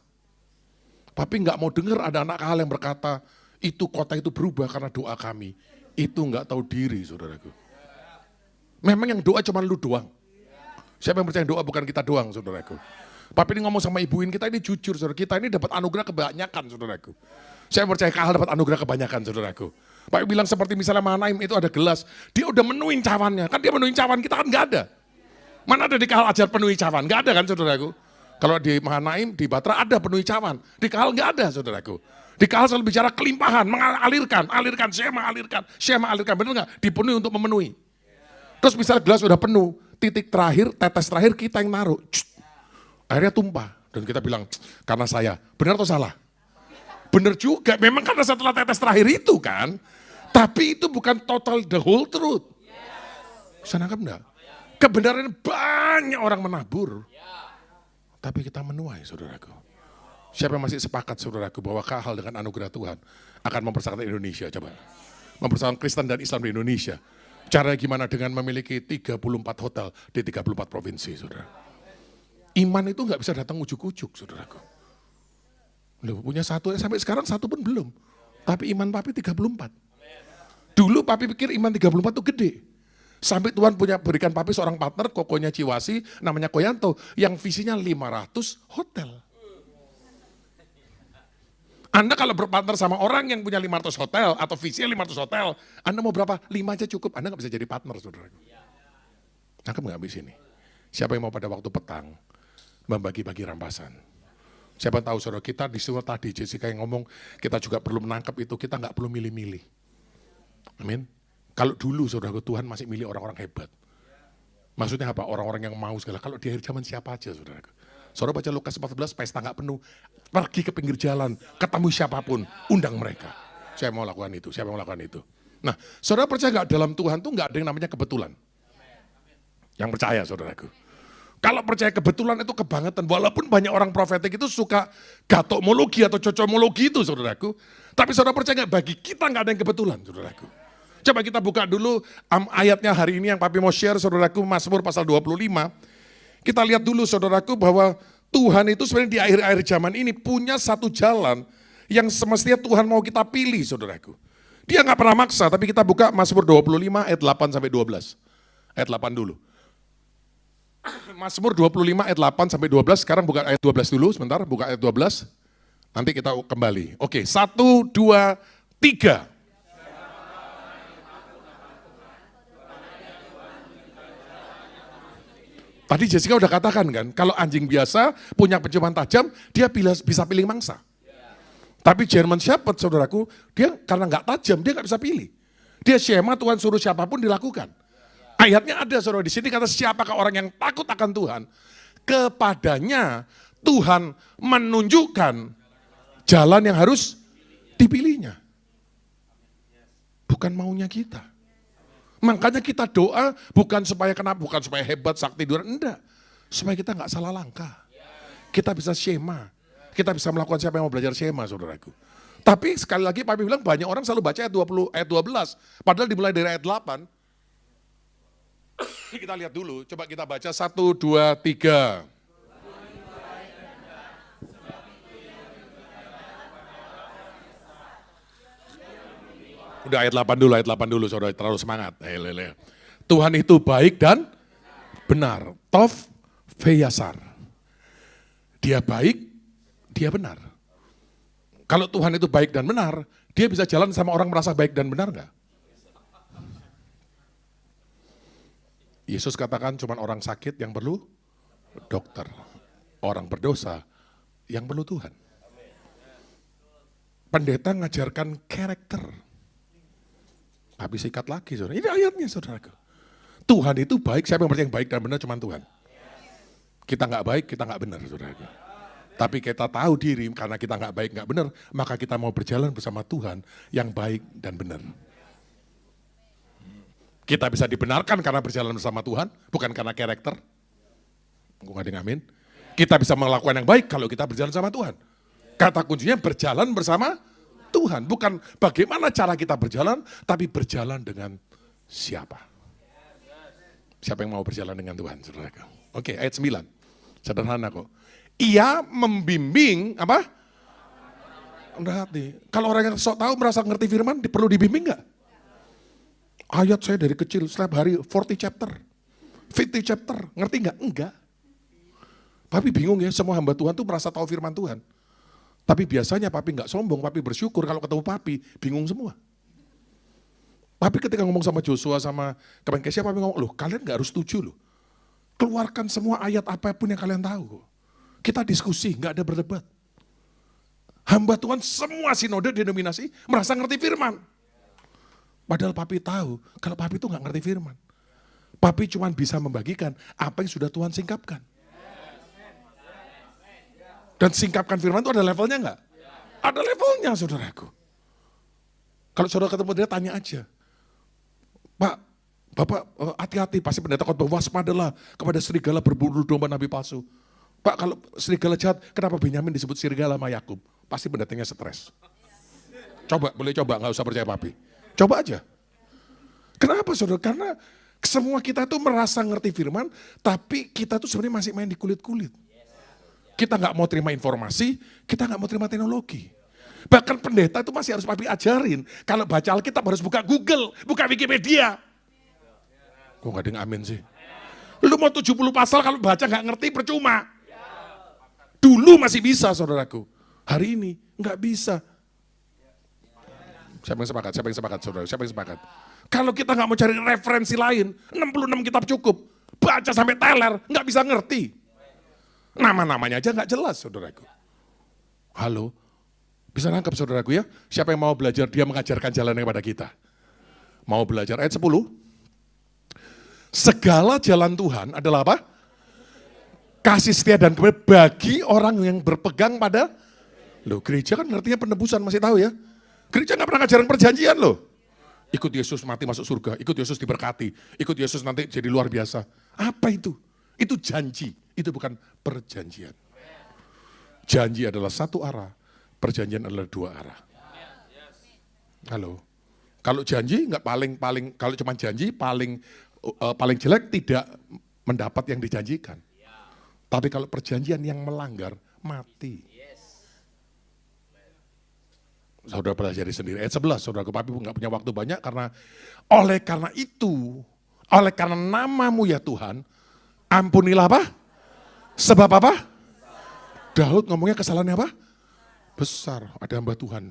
Speaker 1: Papi nggak mau dengar ada anak KHL yang berkata, itu kota itu berubah karena doa kami. Itu nggak tahu diri, saudaraku. Memang yang doa cuma lu doang. Siapa yang percaya doa bukan kita doang, saudaraku. Papi ini ngomong sama ibuin kita ini jujur, saudara. Kita ini dapat anugerah kebanyakan, saudaraku. Saya percaya KHL dapat anugerah kebanyakan, saudaraku. Papi bilang seperti misalnya Mahanaim itu ada gelas, dia udah menuin cawannya. Kan dia menuin cawan, kita kan nggak ada. Mana ada di KHL ajar penuhi cawan? Nggak ada kan, saudaraku. Kalau di Mahanaim, di Batra ada penuhi cawan. Di KHL nggak ada, saudaraku. Di KHL selalu bicara kelimpahan, mengalirkan, Syema alirkan. Benar nggak? Dipenuhi untuk memenuhi. Terus misalnya gelas sudah penuh, titik terakhir, tetes terakhir kita yang naruh. Akhirnya tumpah. Dan kita bilang, karena saya. Benar atau salah? Benar juga, memang karena setelah tetes terakhir itu kan. Tapi itu bukan total the whole truth. Bisa nangkap enggak? Kebenaran banyak orang menabur. Tapi kita menuai, saudaraku. Siapa yang masih sepakat, saudaraku, bahwa KHL dengan anugerah Tuhan akan mempersatukan Indonesia, coba. Mempersatukan Kristen dan Islam di Indonesia. Caranya gimana? Dengan memiliki 34 hotel di 34 provinsi, saudara. Iman itu nggak bisa datang ujuk-ujuk, saudaraku. Loh, punya satu, sampai sekarang satu pun belum. Tapi iman Papi 34. Dulu Papi pikir iman 34 itu gede. Sampai Tuhan berikan Papi seorang partner, kokonya Ciwasi, namanya Koyanto, yang visinya 500 hotel. Anda kalau berpartner sama orang yang punya 500 hotel, atau visinya 500 hotel, Anda mau berapa? 5 aja cukup, Anda nggak bisa jadi partner, saudara. Nangkep nggak habis ini? Siapa yang mau pada waktu petang, membagi-bagi rampasan? Siapa tahu, saudara, kita disuruh tadi, Jessica yang ngomong, kita juga perlu menangkap itu, kita nggak perlu milih-milih. Amin. Kalau dulu, saudara, Tuhan masih milih orang-orang hebat. Maksudnya apa? Orang-orang yang mau segala. Kalau di akhir zaman siapa aja, saudara. Saudara baca Lukas 14, pesta nggak penuh. Pergi ke pinggir jalan, ketemu siapapun, undang mereka. Saya mau lakukan itu, siapa mau lakukan itu. Nah, saudara percaya nggak dalam Tuhan tuh nggak ada yang namanya kebetulan? Yang percaya, saudaraku. Kalau percaya kebetulan itu kebangetan. Walaupun banyak orang profetik itu suka gatomologi atau cocomologi itu, saudaraku. Tapi saudara percaya nggak? Bagi kita nggak ada yang kebetulan, saudaraku. Coba kita buka dulu ayatnya hari ini yang Papi mau share, saudaraku, Mazmur pasal 25. Kita lihat dulu, saudaraku, bahwa Tuhan itu sebenarnya di akhir-akhir zaman ini punya satu jalan yang semestinya Tuhan mau kita pilih, saudaraku. Dia nggak pernah maksa, tapi kita buka Mazmur 25 ayat 8 sampai 12. Ayat 8 dulu. Mazmur 25 ayat 8 sampai 12, sekarang buka ayat 12 dulu, sebentar, buka ayat 12. Nanti kita kembali. Oke, 1, 2, 3. Tadi Jessica udah katakan kan, kalau anjing biasa punya penciuman tajam, dia bisa pilih mangsa. Tapi German Shepherd, saudaraku, dia karena nggak tajam, dia nggak bisa pilih. Dia Syema, Tuhan suruh siapapun dilakukan. Ayatnya ada, saudara, di sini kata siapakah orang yang takut akan Tuhan, kepadanya Tuhan menunjukkan jalan yang harus dipilihnya. Bukan maunya kita. Makanya kita doa bukan supaya hebat, sakti, duran, enggak. Supaya kita nggak salah langkah. Kita bisa shema. Kita bisa melakukan, siapa yang mau belajar shema, saudaraku. Tapi sekali lagi Papi bilang banyak orang selalu baca ayat 12. Padahal dimulai dari ayat 8. Kita lihat dulu, coba kita baca 1, 2, 3. Udah ayat 8 dulu, saudara, terlalu semangat. Tuhan itu baik dan benar. Tov Veyasar. Dia baik, dia benar. Kalau Tuhan itu baik dan benar, dia bisa jalan sama orang merasa baik dan benar nggak? Yesus katakan cuma orang sakit yang perlu dokter. Orang berdosa yang perlu Tuhan. Pendeta ngajarkan karakter. Habis sikat lagi, saudara. Ini ayatnya, saudaraku. Tuhan itu baik, siapa yang percaya yang baik dan benar cuma Tuhan. Kita nggak baik, kita nggak benar, saudaraku. Tapi kita tahu diri, karena kita nggak baik, nggak benar, maka kita mau berjalan bersama Tuhan yang baik dan benar. Kita bisa dibenarkan karena berjalan bersama Tuhan, bukan karena karakter. Gue nggak ada amin. Kita bisa melakukan yang baik kalau kita berjalan sama Tuhan. Kata kuncinya berjalan bersama Tuhan, bukan bagaimana cara kita berjalan, tapi berjalan dengan siapa. Siapa yang mau berjalan dengan Tuhan, saudara? Oke, ayat 9. Sederhana kok. Ia membimbing, apa? Rendah hati. Kalau orang yang sok tahu merasa ngerti firman, perlu dibimbing nggak? Ayat saya dari kecil, setiap hari 40 chapter. 50 chapter, ngerti nggak? Enggak. Papi bingung ya, semua hamba Tuhan tuh merasa tahu firman Tuhan. Tapi biasanya Papi nggak sombong, Papi bersyukur kalau ketemu Papi, bingung semua. Papi ketika ngomong sama Joshua, sama Kemenkesya, Papi ngomong, loh kalian nggak harus setuju loh. Keluarkan semua ayat apapun yang kalian tahu. Kita diskusi, nggak ada berdebat. Hamba Tuhan semua sinode denominasi merasa ngerti firman. Padahal Papi tahu, kalau Papi itu nggak ngerti firman. Papi cuma bisa membagikan apa yang sudah Tuhan singkapkan. Dan singkapkan firman itu ada levelnya enggak? Ada levelnya, saudaraku. Kalau saudara ketemu dia, tanya aja. Pak, Bapak hati-hati, pasti pendeta khotbah, waspadalah kepada serigala berburu domba nabi palsu. Pak, kalau serigala jahat, kenapa Benyamin disebut serigala sama Yakub? Pasti pendetanya stres. Coba, boleh coba, nggak usah percaya Papi. Coba aja. Kenapa, saudara? Karena semua kita tuh merasa ngerti firman, tapi kita tuh sebenarnya masih main di kulit-kulit. Kita nggak mau terima informasi, kita nggak mau terima teknologi. Bahkan pendeta itu masih harus Papi ajarin. Kalau baca Alkitab harus buka Google, buka Wikipedia. Kok nggak ada yang amin sih? Lu mau 70 pasal kalau baca nggak ngerti percuma. Dulu masih bisa, saudaraku. Hari ini nggak bisa. Siapa yang sepakat? Siapa yang sepakat, saudara? Siapa yang sepakat? Kalau kita nggak mau cari referensi lain, 66 kitab cukup. Baca sampai teler, nggak bisa ngerti. Nama-namanya aja nggak jelas, saudaraku. Halo, bisa nangkep saudaraku ya? Siapa yang mau belajar, dia mengajarkan jalannya kepada kita. Mau belajar ayat 10. Segala jalan Tuhan adalah apa? Kasih setia dan kebenaran bagi orang yang berpegang pada. Loh, gereja kan ngertinya penebusan, masih tahu ya? Gereja nggak pernah ngajarin perjanjian loh. Ikut Yesus mati masuk surga, ikut Yesus diberkati, ikut Yesus nanti jadi luar biasa. Apa itu? Itu janji. Itu bukan perjanjian. Janji adalah satu arah, perjanjian adalah dua arah. Halo. Kalau janji nggak paling kalau cuma janji paling jelek tidak mendapat yang dijanjikan. Tapi kalau perjanjian yang melanggar mati. Saudara pelajari sendiri. Ayat 11, saudara Papi nggak punya waktu banyak karena oleh karena namamu ya Tuhan, ampunilah apa? Sebab apa? Daud ngomongnya kesalahannya apa? Besar. Ada hamba Tuhan.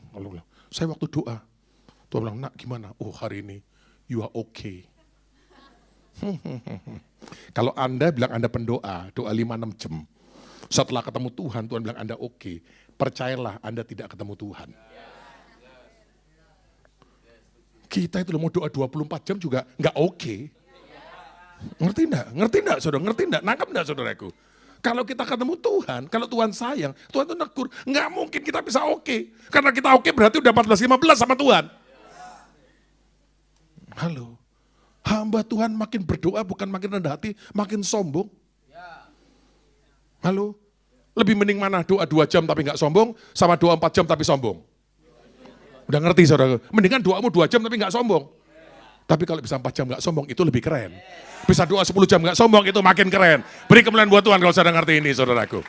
Speaker 1: Saya waktu doa, Tuhan bilang, nak gimana? Oh hari ini you are okay. Kalau Anda bilang Anda pendoa, doa 5-6 jam. Setelah ketemu Tuhan, Tuhan bilang Anda okay. Percayalah Anda tidak ketemu Tuhan. Kita itu mau doa 24 jam juga nggak okay. Ngerti enggak saudara? Ngerti enggak? Nangkap enggak saudaraku? Kalau kita ketemu Tuhan, kalau Tuhan sayang, Tuhan itu negur, nggak mungkin kita bisa oke. Karena kita oke berarti udah 14-15 sama Tuhan. Halo, Hamba Tuhan makin berdoa bukan makin rendah hati, makin sombong. Halo? Lebih mending mana doa 2 jam tapi nggak sombong, sama doa 4 jam tapi sombong? Udah ngerti saudara? Mendingan doamu 2 jam tapi nggak sombong. Tapi kalau bisa 4 jam nggak sombong itu lebih keren. Bisa doa 10 jam nggak sombong itu makin keren. Beri kemuliaan buat Tuhan kalau saudara ngerti ini saudaraku.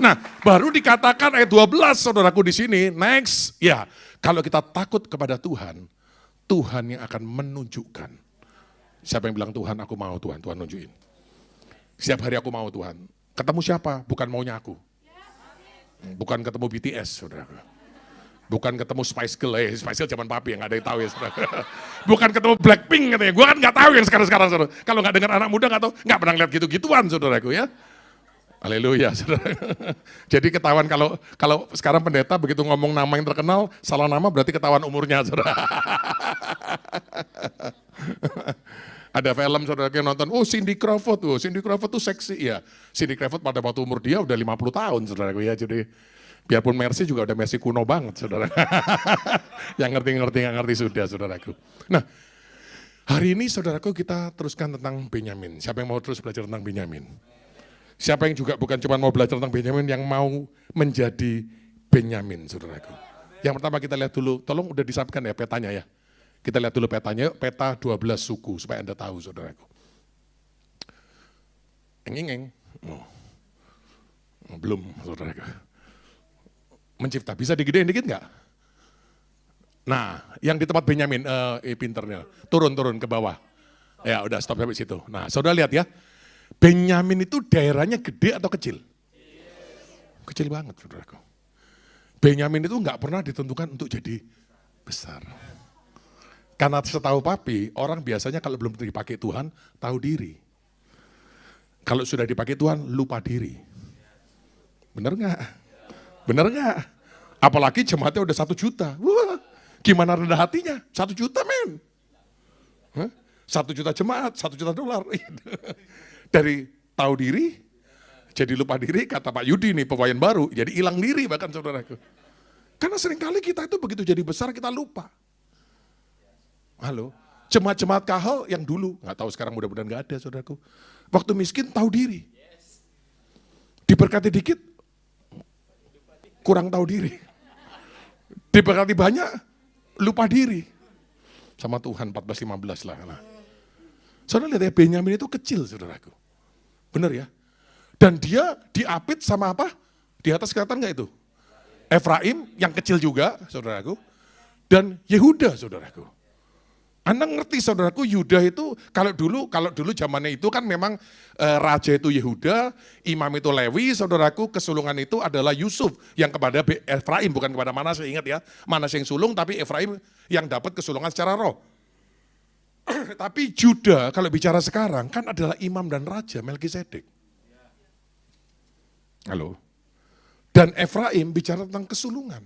Speaker 1: Nah, baru dikatakan ayat 12 saudaraku di sini, next. Ya, kalau kita takut kepada Tuhan, Tuhan yang akan menunjukkan. Siapa yang bilang Tuhan aku mau Tuhan, Tuhan nunjukin. Setiap hari aku mau Tuhan. Ketemu siapa? Bukan maunya aku. Bukan ketemu BTS saudaraku. Bukan ketemu Spice Girl, Spice Girl zaman papi yang gak ada yang tahu ya saudara. Bukan ketemu Blackpink katanya, gue kan gak tahu yang sekarang-sekarang saudara. Kalau gak dengar anak muda gak tahu, gak pernah lihat gitu-gituan saudaraku ya. Haleluya saudara. Jadi ketahuan kalau sekarang pendeta begitu ngomong nama yang terkenal, salah nama berarti ketahuan umurnya saudara. Ada film saudara yang nonton, oh Cindy Crawford tuh seksi ya. Cindy Crawford pada waktu umur dia udah 50 tahun saudaraku ya, jadi biarpun Mercy juga udah Mercy kuno banget saudara. Yang ngerti nggak ngerti sudah saudaraku. Nah hari ini saudaraku kita teruskan tentang Benyamin. Siapa yang mau terus belajar tentang Benyamin? Siapa yang juga bukan cuma mau belajar tentang Benyamin, yang mau menjadi Benyamin saudaraku. Yang pertama kita lihat dulu, tolong udah disapkan ya petanya ya. Kita lihat dulu petanya, peta 12 suku supaya Anda tahu saudaraku. Engeng. Oh. Belum saudaraku. Mencipta, bisa digedein dikit nggak? Nah, yang di tempat Benyamin, pinternya, turun ke bawah. Ya udah stop sampai situ. Nah, saudara lihat ya, Benyamin itu daerahnya gede atau kecil? Kecil banget, saudaraku. Benyamin itu nggak pernah ditentukan untuk jadi besar. Karena setahu papi, orang biasanya kalau belum dipakai Tuhan, tahu diri. Kalau sudah dipakai Tuhan, lupa diri. Bener nggak? Bener nggak? Apalagi jemaatnya udah 1 juta. Wah, gimana rendah hatinya? 1 juta men. 1 juta jemaat, 1 juta dolar. Dari tahu diri, jadi lupa diri, kata Pak Yudi nih, pewayan baru, jadi hilang diri bahkan saudaraku. Karena seringkali kita itu begitu jadi besar, kita lupa. Halo, jemaat-jemaat kahal yang dulu, nggak tahu sekarang mudah-mudahan nggak ada saudaraku. Waktu miskin tahu diri. Diberkati dikit, kurang tahu diri. Diberkati banyak, lupa diri. Sama Tuhan 14-15 lah. Nah. Saudara lihat ya, Benyamin itu kecil saudaraku. Benar ya? Dan dia diapit sama apa? Di atas kelihatan nggak itu? Efraim yang kecil juga saudaraku. Dan Yehuda saudaraku. Anda ngerti saudaraku, Yuda itu kalau dulu zamannya itu kan memang raja itu Yehuda, imam itu Lewi, saudaraku, kesulungan itu adalah Yusuf yang kepada Efraim, bukan kepada Manasye, ingat ya. Manasye yang sulung tapi Efraim yang dapat kesulungan secara roh. Tapi Juda kalau bicara sekarang kan adalah imam dan raja Melkisedek. Halo. Dan Efraim bicara tentang kesulungan.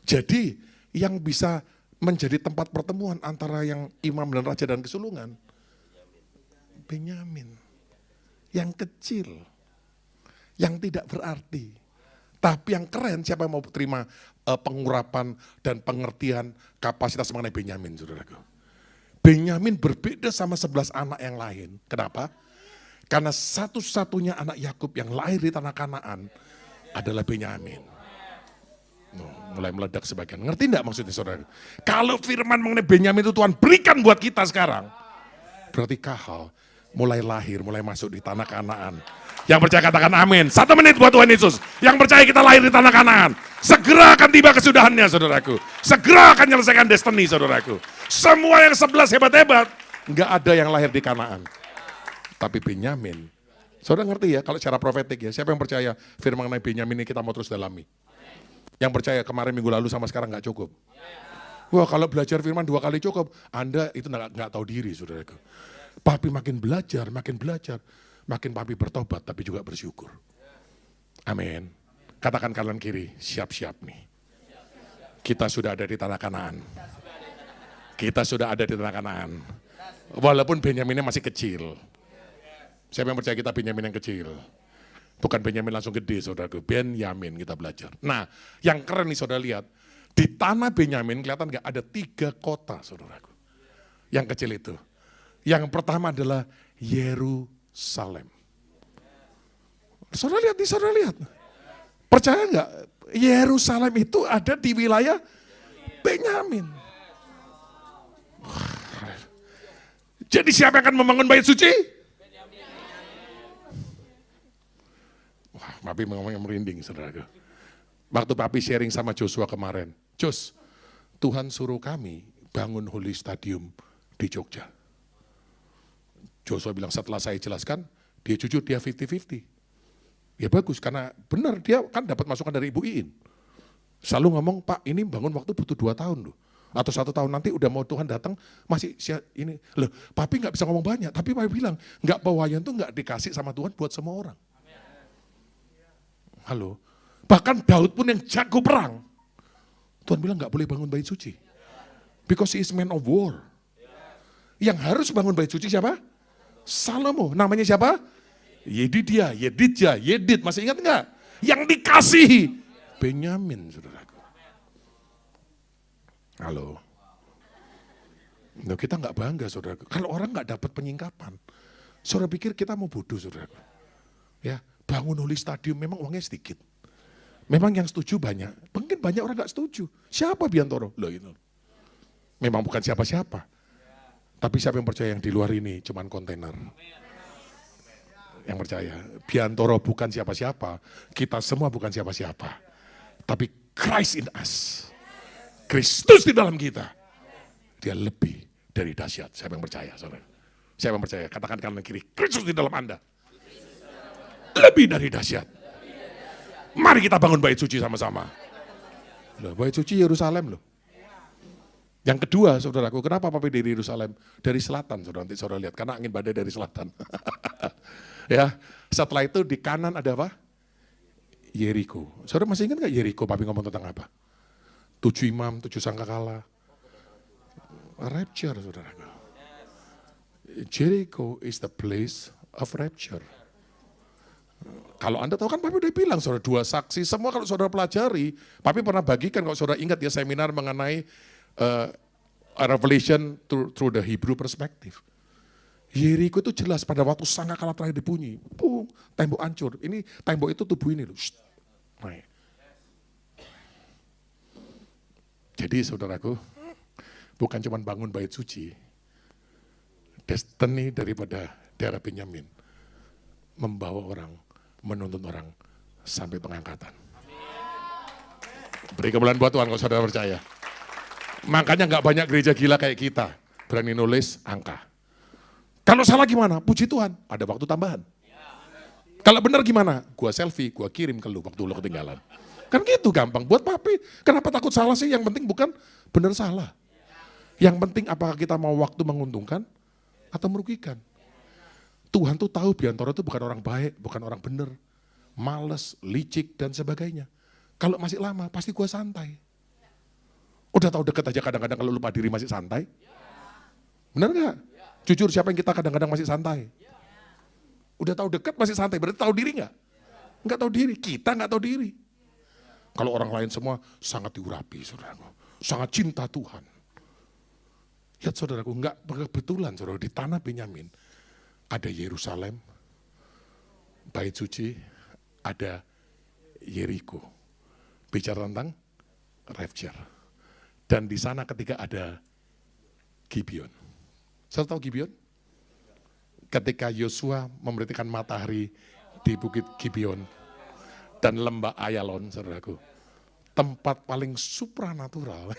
Speaker 1: Jadi yang bisa menjadi tempat pertemuan antara yang imam dan raja dan kesulungan, Benyamin. Yang kecil, yang tidak berarti. Tapi yang keren, siapa yang mau terima pengurapan dan pengertian kapasitas mengenai Benyamin, saudaraku. Benyamin berbeda sama 11 anak yang lain. Kenapa? Karena satu-satunya anak Yakub yang lahir di tanah Kanaan adalah Benyamin. Mulai meledak sebagian. Ngerti enggak maksudnya saudara? Kalau firman mengenai Benyamin itu Tuhan berikan buat kita sekarang, berarti kahal mulai lahir, mulai masuk di tanah Kanaan. Yang percaya katakan amin. 1 menit buat Tuhan Yesus. Yang percaya kita lahir di tanah Kanaan. Segera akan tiba kesudahannya saudaraku. Segera akan menyelesaikan destiny saudaraku. Semua yang 11 hebat-hebat, enggak ada yang lahir di Kanaan. Tapi Benyamin, saudara ngerti ya kalau secara profetik ya, siapa yang percaya firman mengenai Benyamin ini kita mau terus dalami? Yang percaya kemarin minggu lalu sama sekarang nggak cukup. Wah kalau belajar firman 2 kali cukup, Anda itu nggak tahu diri saudaraku. Papi makin belajar, makin papi bertobat tapi juga bersyukur. Amin. Katakan kanan kiri, siap-siap nih. Kita sudah ada di tanah Kanaan. Kita sudah ada di tanah Kanaan. Walaupun Benyaminnya masih kecil. Siapa yang percaya kita Benyamin yang kecil? Bukan Benyamin langsung gede saudaraku, Benyamin kita belajar. Nah yang keren nih saudara lihat, di tanah Benyamin kelihatan gak ada 3 kota saudaraku. Yang kecil itu, Yang pertama adalah Yerusalem. Saudara lihat nih, saudara lihat. Percaya nggak? Yerusalem itu ada di wilayah Benyamin. Jadi siapa yang akan membangun bait suci? Wah, Papi ngomongnya merinding, saudara. Waktu Papi sharing sama Joshua kemarin, Jos, Tuhan suruh kami bangun Holy Stadium di Jogja. Joshua bilang setelah saya jelaskan, dia jujur, dia 50-50. Ya bagus, karena benar dia kan dapat masukan dari Ibu Iin. Selalu ngomong, Pak ini bangun waktu butuh 2 tahun loh. Atau 1 tahun nanti udah mau Tuhan datang, masih ini. Loh, Papi gak bisa ngomong banyak, tapi Papi bilang, gak pewayan tuh gak dikasih sama Tuhan buat semua orang. Halo, bahkan Daud pun yang jago perang, Tuhan bilang gak boleh bangun bait suci. Because he is man of war. Yang harus bangun bait suci siapa? Salomo, namanya siapa? Yedidia, Yedidja, Yedid, masih ingat enggak? Yang dikasihi Benyamin, saudaraku. Halo. Nah, kita enggak bangga, saudaraku. Kalau orang enggak dapat penyingkapan, saudara pikir kita mau bodoh, saudaraku. Ya, bangun Holy Stadium memang uangnya sedikit. Memang yang setuju banyak. Mungkin banyak orang enggak setuju. Siapa Biantoro? Loh itu. Memang bukan siapa-siapa. Tapi siapa yang percaya yang di luar ini cuman kontainer? Yang percaya, Biantoro bukan siapa-siapa, kita semua bukan siapa-siapa. Tapi Christ in us, Kristus di dalam kita, dia lebih dari dahsyat. Siapa yang percaya, saudara? Siapa yang percaya? Katakan kanan kiri, Kristus di dalam Anda, lebih dari dahsyat. Mari kita bangun bait suci sama-sama. Loh, bait suci Yerusalem loh. Yang kedua, saudaraku, kenapa Papi dari Yerusalem? Dari selatan, saudara. Nanti saudara lihat, karena angin badai dari selatan. Ya, setelah itu di kanan ada apa? Yeriko. Saudara masih ingat nggak Yeriko? Papi ngomong tentang apa? 7 imam, 7 sangkakala. Rapture, saudaraku. Jericho is the place of rapture. Kalau Anda tahu kan Papi udah bilang, saudara, 2 saksi. Semua kalau saudara pelajari, Papi pernah bagikan, kalau saudara ingat ya seminar mengenai Revelation through the Hebrew perspective. Yeriko itu jelas pada waktu sangkakala terakhir dibunyi, tembok hancur. Ini tembok itu tubuh ini loh. Jadi saudaraku, bukan cuma bangun bait suci, destiny daripada daerah Benyamin membawa orang, menuntun orang sampai pengangkatan. Beri kemuliaan buat Tuhan kalau saudara percaya. Makanya nggak banyak gereja gila kayak kita, berani nulis angka. Kalau salah gimana? Puji Tuhan, ada waktu tambahan. Kalau benar gimana? Gua selfie, gua kirim ke lu waktu lu ketinggalan. Kan gitu gampang. Buat Papi, kenapa takut salah sih? Yang penting bukan benar salah. Yang penting apakah kita mau waktu menguntungkan atau merugikan. Tuhan tuh tahu Biantoro itu bukan orang baik, bukan orang benar. Males, licik, dan sebagainya. Kalau masih lama, pasti gua santai. Udah tahu deket aja kadang-kadang kalau lupa diri masih santai. Benar nggak? Jujur siapa yang kita kadang-kadang masih santai? Udah tahu deket masih santai, berarti tahu diri nggak? Nggak tahu diri, kita nggak tahu diri. Kalau orang lain semua sangat diurapi, saudaraku. Sangat cinta Tuhan. Lihat saudaraku, nggak kebetulan saudara, di tanah Benyamin ada Yerusalem, bait suci, ada Yeriko. Bicara tentang rapture. Dan di sana ketika ada Gibeon. Saya tahu Gibeon? Ketika Yosua memberhentikan matahari di bukit Gibeon dan lembah Ayalon, saudaraku. Tempat paling supranatural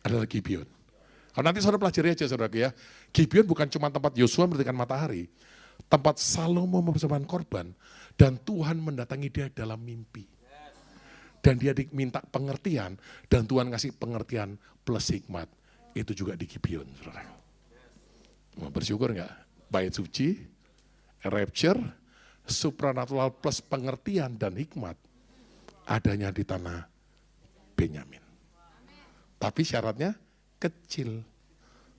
Speaker 1: adalah Gibeon. Kalau nanti saudara pelajari aja saudaraku ya. Gibeon bukan cuma tempat Yosua memberhentikan matahari. Tempat Salomo mempersembahkan korban. Dan Tuhan mendatangi dia dalam mimpi. Dan dia diminta pengertian, dan Tuhan ngasih pengertian plus hikmat. Itu juga di Gibeon, saudara. Mau bersyukur nggak? Bait suci, rapture, supranatural plus pengertian dan hikmat, adanya di tanah Benyamin. Tapi syaratnya kecil.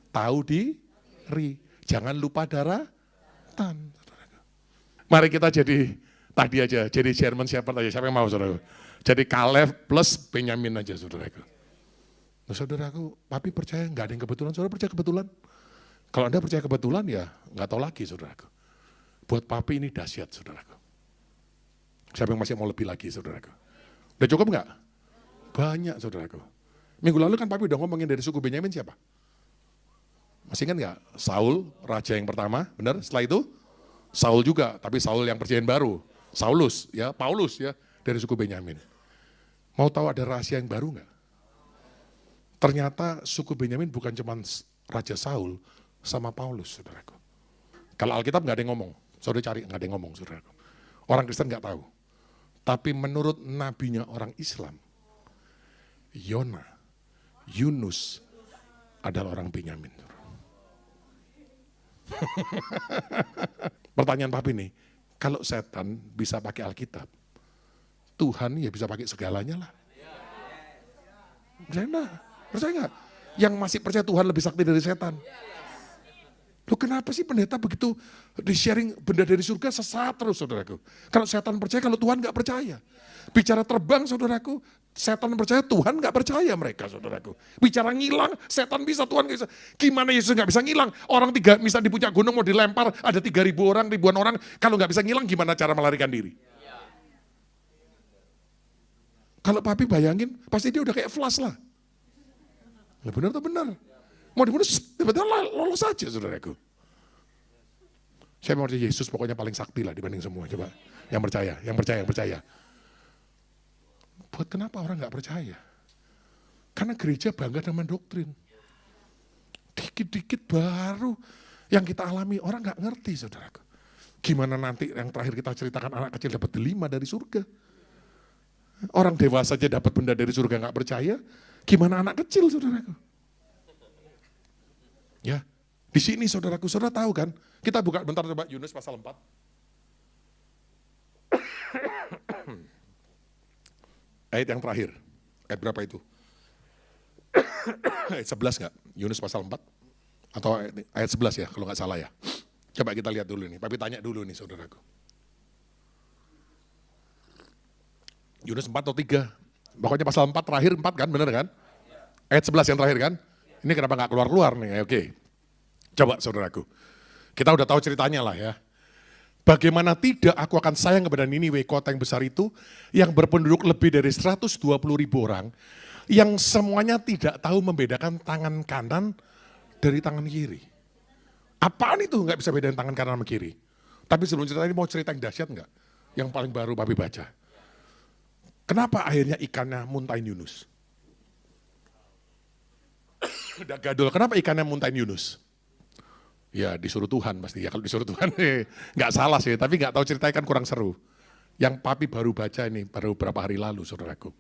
Speaker 1: Tahu diri, jangan lupa daratan. Mari kita jadi, tadi aja, jadi German Shepherd aja, siapa yang mau saudara? Jadi Kaleb plus Benyamin aja saudaraku. Nah, saudaraku, papi percaya nggak ada yang kebetulan, saudara percaya kebetulan? Kalau Anda percaya kebetulan ya nggak tahu lagi saudaraku. Buat papi ini dahsyat saudaraku. Siapa yang masih mau lebih lagi saudaraku? Udah cukup nggak? Banyak saudaraku. Minggu lalu kan papi udah ngomongin dari suku Benyamin siapa? Masih ingat nggak? Saul, raja yang pertama, benar? Setelah itu Saul juga, tapi Saul yang perjanjian baru. Saulus, ya, Paulus ya, dari suku Benyamin. Mau tahu ada rahasia yang baru nggak? Ternyata suku Benyamin bukan cuma Raja Saul sama Paulus, saudaraku. Kalau Alkitab nggak ada yang ngomong, saudara cari nggak ada yang ngomong, saudaraku. Orang Kristen nggak tahu. Tapi menurut nabinya orang Islam, Yona, Yunus adalah orang Benyamin. Pertanyaan papi nih, kalau setan bisa pakai Alkitab, Tuhan ya bisa pakai segalanya lah. Percaya nggak? Yang masih percaya Tuhan lebih sakti dari setan. Loh kenapa sih pendeta begitu di-sharing benda dari surga sesat terus saudaraku? Kalau setan percaya, kalau Tuhan nggak percaya. Bicara terbang saudaraku, setan percaya, Tuhan nggak percaya mereka saudaraku. Bicara ngilang, setan bisa, Tuhan nggak bisa. Gimana Yesus nggak bisa ngilang? Orang bisa di puncak gunung mau dilempar, ada 3.000 orang, ribuan orang. Kalau nggak bisa ngilang, gimana cara melarikan diri? Kalau papi bayangin, pasti dia udah kayak flash lah. Nah, benar atau benar? Mau dibunuh, tiba-tiba lolos saja saudaraku. Saya mau percaya Yesus pokoknya paling sakti lah dibanding semua. Coba, yang percaya. Buat kenapa orang nggak percaya? Karena gereja bangga dengan doktrin. Dikit-dikit baru yang kita alami orang nggak ngerti saudaraku. Gimana nanti yang terakhir kita ceritakan anak kecil dapat 5 dari surga. Orang dewasa aja dapat benda dari surga nggak percaya. Gimana anak kecil saudaraku? Ya, di sini saudaraku, saudara tahu kan? Kita buka bentar coba Yunus pasal 4. Ayat yang terakhir. Ayat berapa itu? Ayat 11 enggak? Yunus pasal 4? Atau ayat 11 ya, kalau nggak salah ya. Coba kita lihat dulu nih, tapi tanya dulu nih saudaraku. Yunus 4 atau 3? Pokoknya pasal 4 terakhir 4 kan, bener kan? Ayat 11 yang terakhir kan? Ini kenapa nggak keluar-keluar nih? Oke. Coba saudaraku. Kita udah tahu ceritanya lah ya. Bagaimana tidak aku akan sayang kepada Niniwe, kota yang besar itu, yang berpenduduk lebih dari 120.000 orang, yang semuanya tidak tahu membedakan tangan kanan dari tangan kiri. Apaan itu nggak bisa bedain tangan kanan sama kiri? Tapi sebelum cerita ini mau cerita yang dahsyat nggak? Yang paling baru papi baca. Kenapa akhirnya ikannya muntahin Yunus? Udah gadul, kenapa ikannya muntahin Yunus? Ya disuruh Tuhan pasti, ya kalau disuruh Tuhan nggak salah sih, tapi nggak tahu ceritanya kan kurang seru. Yang papi baru baca ini, baru beberapa hari lalu saudaraku.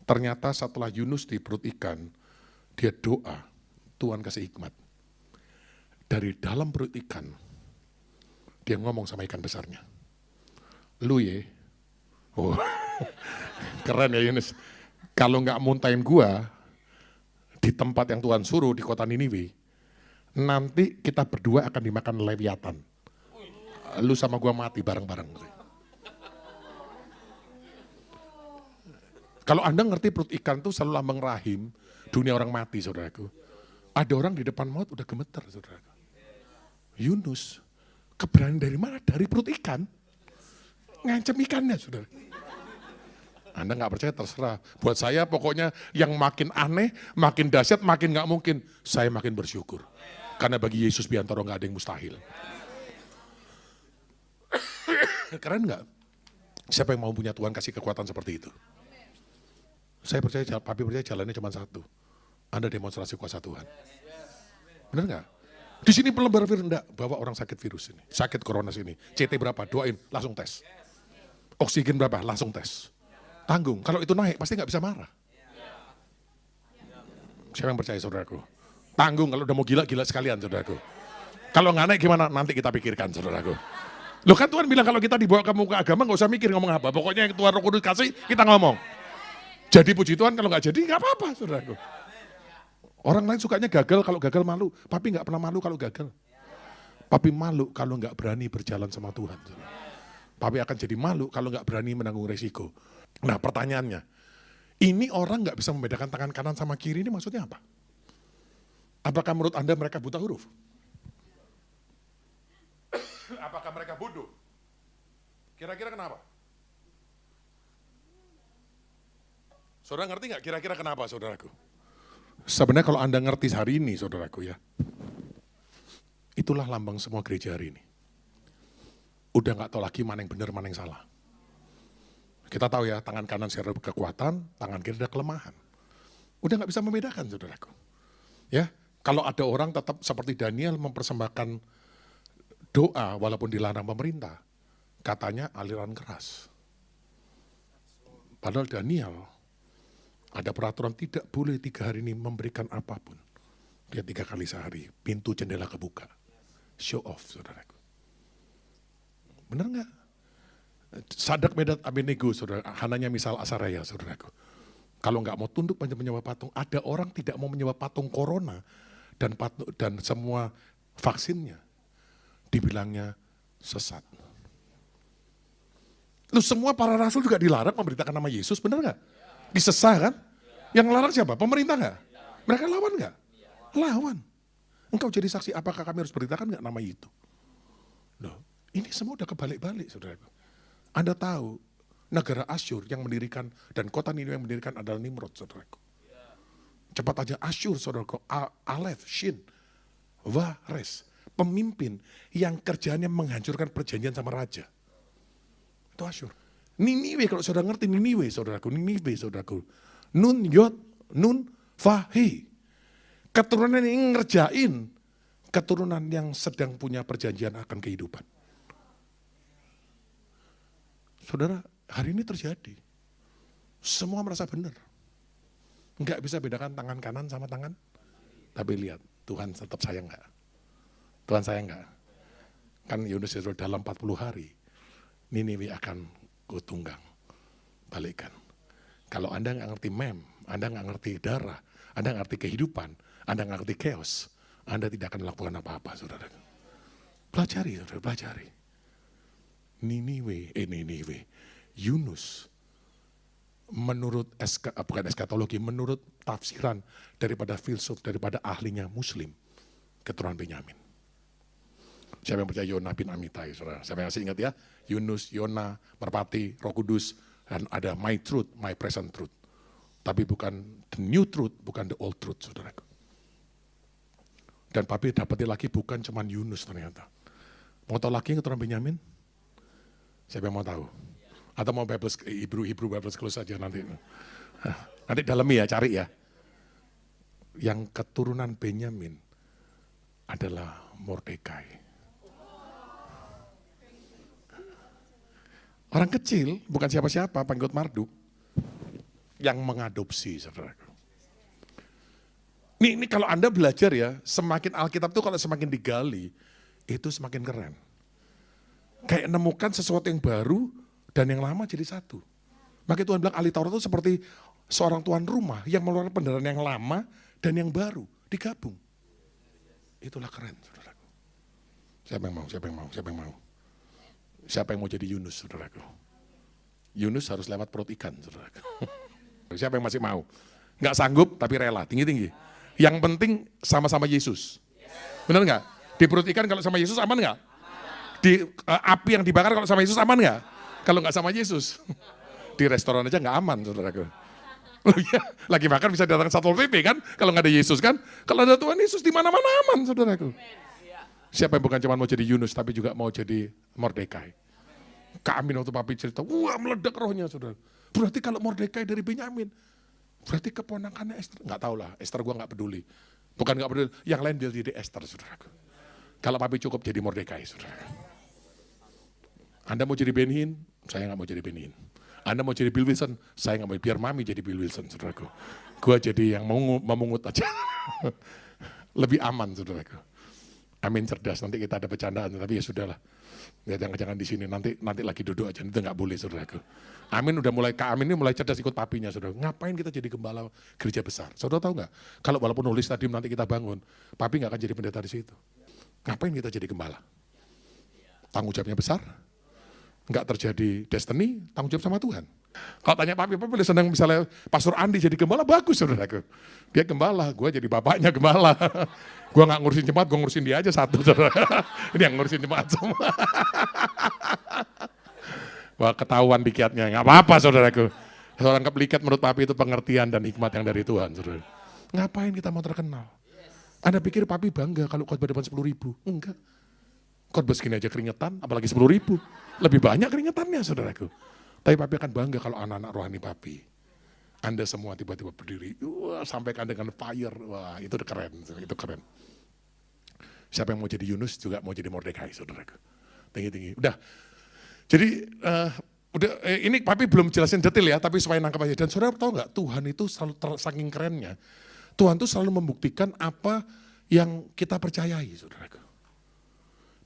Speaker 1: Ternyata setelah Yunus di perut ikan, dia doa, Tuhan kasih hikmat. Dari dalam perut ikan, dia ngomong sama ikan besarnya. Lu ye, oh keren ya Yunus. Kalau nggak muntahin gua, di tempat yang Tuhan suruh di kota Niniwe, nanti kita berdua akan dimakan Leviathan. Lu sama gua mati bareng-bareng. Kalau Anda ngerti perut ikan itu selalu lambang rahim, dunia orang mati saudaraku. Ada orang di depan maut udah gemeter saudaraku. Yunus, keberanian dari mana? Dari perut ikan. Ngancam ikannya saudara. Anda nggak percaya terserah. Buat saya pokoknya yang makin aneh, makin dahsyat, makin nggak mungkin. Saya makin bersyukur. Karena bagi Yesus Biantoro nggak ada yang mustahil. Keren nggak? Siapa yang mau punya Tuhan kasih kekuatan seperti itu? Saya percaya, papi percaya jalannya cuma satu. Anda demonstrasi kuasa Tuhan. Benar nggak? Di sini pelembar virus, enggak, bawa orang sakit virus ini. Sakit corona sini. CT berapa? Doain, langsung tes. Oksigen berapa? Langsung tes. Tanggung, kalau itu naik pasti nggak bisa marah. Siapa yang percaya saudaraku? Tanggung, kalau udah mau gila-gila sekalian saudaraku. Kalau nggak naik gimana? Nanti kita pikirkan saudaraku. Loh kan Tuhan bilang kalau kita dibawa ke muka agama nggak usah mikir ngomong apa. Pokoknya yang Tuhan Roh Kudus kasih kita ngomong. Jadi puji Tuhan, kalau nggak jadi nggak apa-apa saudaraku. Orang lain sukanya gagal, kalau gagal malu. Papi nggak pernah malu kalau gagal. Papi malu kalau nggak berani berjalan sama Tuhan. Papi akan jadi malu kalau nggak berani menanggung resiko. Nah pertanyaannya, Ini orang nggak bisa membedakan tangan kanan sama kiri, ini maksudnya apa? Apakah menurut Anda mereka buta huruf? Apakah mereka bodoh? Kira-kira kenapa? Saudara ngerti nggak kira-kira kenapa, saudaraku? Sebenarnya kalau Anda ngerti hari ini, saudaraku ya, itulah lambang semua gereja hari ini. Udah nggak tahu lagi mana yang benar, mana yang salah. Kita tahu ya, tangan kanan saya ada kekuatan, tangan kiri ada kelemahan. Udah nggak bisa membedakan, saudaraku. Ya, kalau ada orang tetap seperti Daniel mempersembahkan doa walaupun dilarang pemerintah, katanya aliran keras. Padahal Daniel ada peraturan tidak boleh 3 hari ini memberikan apapun. Dia 3 kali sehari, pintu jendela kebuka. Show off, saudaraku. Benar nggak? Sadak Medat Abednego, saudara, hananya misal Asaraya, saudaraku. Kalau nggak mau tunduk menyembah patung, ada orang tidak mau menyembah patung corona dan semua vaksinnya dibilangnya sesat. Lu semua para rasul juga dilarang memberitakan nama Yesus, benar nggak? Disesah kan? Yang larang siapa? Pemerintah nggak? Mereka lawan nggak? Lawan. Engkau jadi saksi, apakah kami harus beritakan nggak nama itu? Loh, ini semua udah kebalik-balik, saudaraku. Anda tahu, negara Asyur yang mendirikan, dan kota Niniwe yang mendirikan adalah Nimrod, saudaraku. Cepat aja Asyur, saudaraku. Aleph, Shin, Wa, Res. Pemimpin yang kerjaannya menghancurkan perjanjian sama raja. Itu Asyur. Niniwe, kalau saudara ngerti Niniwe, saudaraku. Niniwe, saudaraku. Nun, Yod, Nun, Fa, He. Keturunan yang ngerjain. Keturunan yang sedang punya perjanjian akan kehidupan. Saudara, hari ini terjadi. Semua merasa benar. Enggak bisa bedakan tangan kanan sama tangan. Tapi lihat, Tuhan tetap sayang enggak? Tuhan sayang enggak? Kan Yunus itu dalam 40 hari, Niniwe akan kutunggang, balikan. Kalau Anda nggak ngerti Anda nggak ngerti darah, Anda nggak ngerti kehidupan, Anda nggak ngerti chaos, Anda tidak akan melakukan apa-apa, saudara. Pelajari, saudara, pelajari. Niniwe, Yunus, menurut bukan eskatologi, menurut tafsiran daripada filsuf, daripada ahlinya Muslim, keturunan Benyamin. Siapa yang percaya Yona bin Amitai, saudara? Siapa yang masih ingat ya? Yunus, Yona, Merpati, Roh Kudus, dan ada my truth, my present truth. Tapi bukan the new truth, bukan the old truth, saudara. Dan papi dapetin lagi bukan cuma Yunus ternyata. Mau tahu lagi keturunan Benyamin? Siapa yang mau tahu? Atau mau Hebrew Bible School saja nanti? Nanti dalami ya, cari ya. Yang keturunan Benyamin adalah Mordekai. Orang kecil, bukan siapa-siapa, pengikut Marduk, yang mengadopsi, saudaraku. Ini kalau Anda belajar ya, semakin Alkitab itu kalau semakin digali, itu semakin keren. Kayak nemukan sesuatu yang baru, dan yang lama jadi satu. Makanya Tuhan bilang ahli Taurat itu seperti seorang tuan rumah, yang mengeluarkan pendengaran yang lama, dan yang baru, digabung. Itulah keren, saudaraku. Siapa yang mau, siapa yang mau, siapa yang mau? Siapa yang mau jadi Yunus, saudaraku? Yunus harus lewat perut ikan, saudaraku. Siapa yang masih mau? Nggak sanggup, tapi rela, tinggi-tinggi. Yang penting sama-sama Yesus. Benar nggak? Di perut ikan kalau sama Yesus aman nggak? Di api yang dibakar kalau sama Yesus aman nggak? Kalau nggak sama Yesus. Di restoran aja nggak aman, saudaraku. Lagi makan bisa datang Satpol PP kan? Kalau nggak ada Yesus kan? Kalau ada Tuhan Yesus di mana-mana aman, saudaraku. Siapa yang bukan cuma mau jadi Yunus, tapi juga mau jadi Mordekai. Kak Amin waktu papi cerita, wah meledak rohnya, saudara. Berarti kalau Mordekai dari Benyamin, berarti keponakannya Esther. Nggak tahu lah, Esther gua nggak peduli. Bukan nggak peduli, yang lain dia jadi Esther, saudara. Kalau papi cukup jadi Mordekai, saudara. Anda mau jadi Benhin, saya nggak mau jadi Benhin. Anda mau jadi Bill Wilson, saya nggak mau. Biar mami jadi Bill Wilson, saudaraku. Gua jadi yang memungut aja. Lebih aman, saudaraku. Amin cerdas, nanti kita ada bercandaan, tapi ya sudahlah. Ya jangan di sini, nanti lagi duduk aja, itu nggak boleh, saudaraku. Amin udah mulai, Kak Amin ini mulai cerdas ikut papinya, saudara. Ngapain kita jadi gembala gereja besar? Saudara tahu nggak? Kalau walaupun nulis stadium nanti kita bangun, papi nggak akan jadi pendeta di situ. Ngapain kita jadi gembala? Tanggung jawabnya besar, nggak terjadi destiny, tanggung jawab sama Tuhan. Kalau tanya papi boleh senang misalnya Pastor Andi jadi gembala, bagus saudaraku. Dia gembala, gue jadi bapaknya gembala. Gue gak ngurusin jemaat, gue ngurusin dia aja satu. Saudara. Ini yang ngurusin jemaat semua. Wah ketahuan dikitnya, gak apa-apa saudaraku. Seorang kepelikat menurut papi itu pengertian dan hikmat yang dari Tuhan. Saudara. Ngapain kita mau terkenal? Anda pikir papi bangga kalau khotbah depan 10.000? Enggak. Khotbah segini aja keringetan, apalagi 10.000. Lebih banyak keringetannya saudaraku. Tapi papi akan bangga kalau anak-anak rohani papi. Anda semua tiba-tiba berdiri, wah, sampaikan dengan fire, wah itu keren, itu keren. Siapa yang mau jadi Yunus juga mau jadi Mordekai, saudaraku. Tinggi-tinggi. Udah. Jadi ini papi belum jelasin detail ya, tapi supaya nangkep aja. Dan saudara tahu nggak, Tuhan itu selalu saking kerennya. Tuhan itu selalu membuktikan apa yang kita percayai, saudaraku.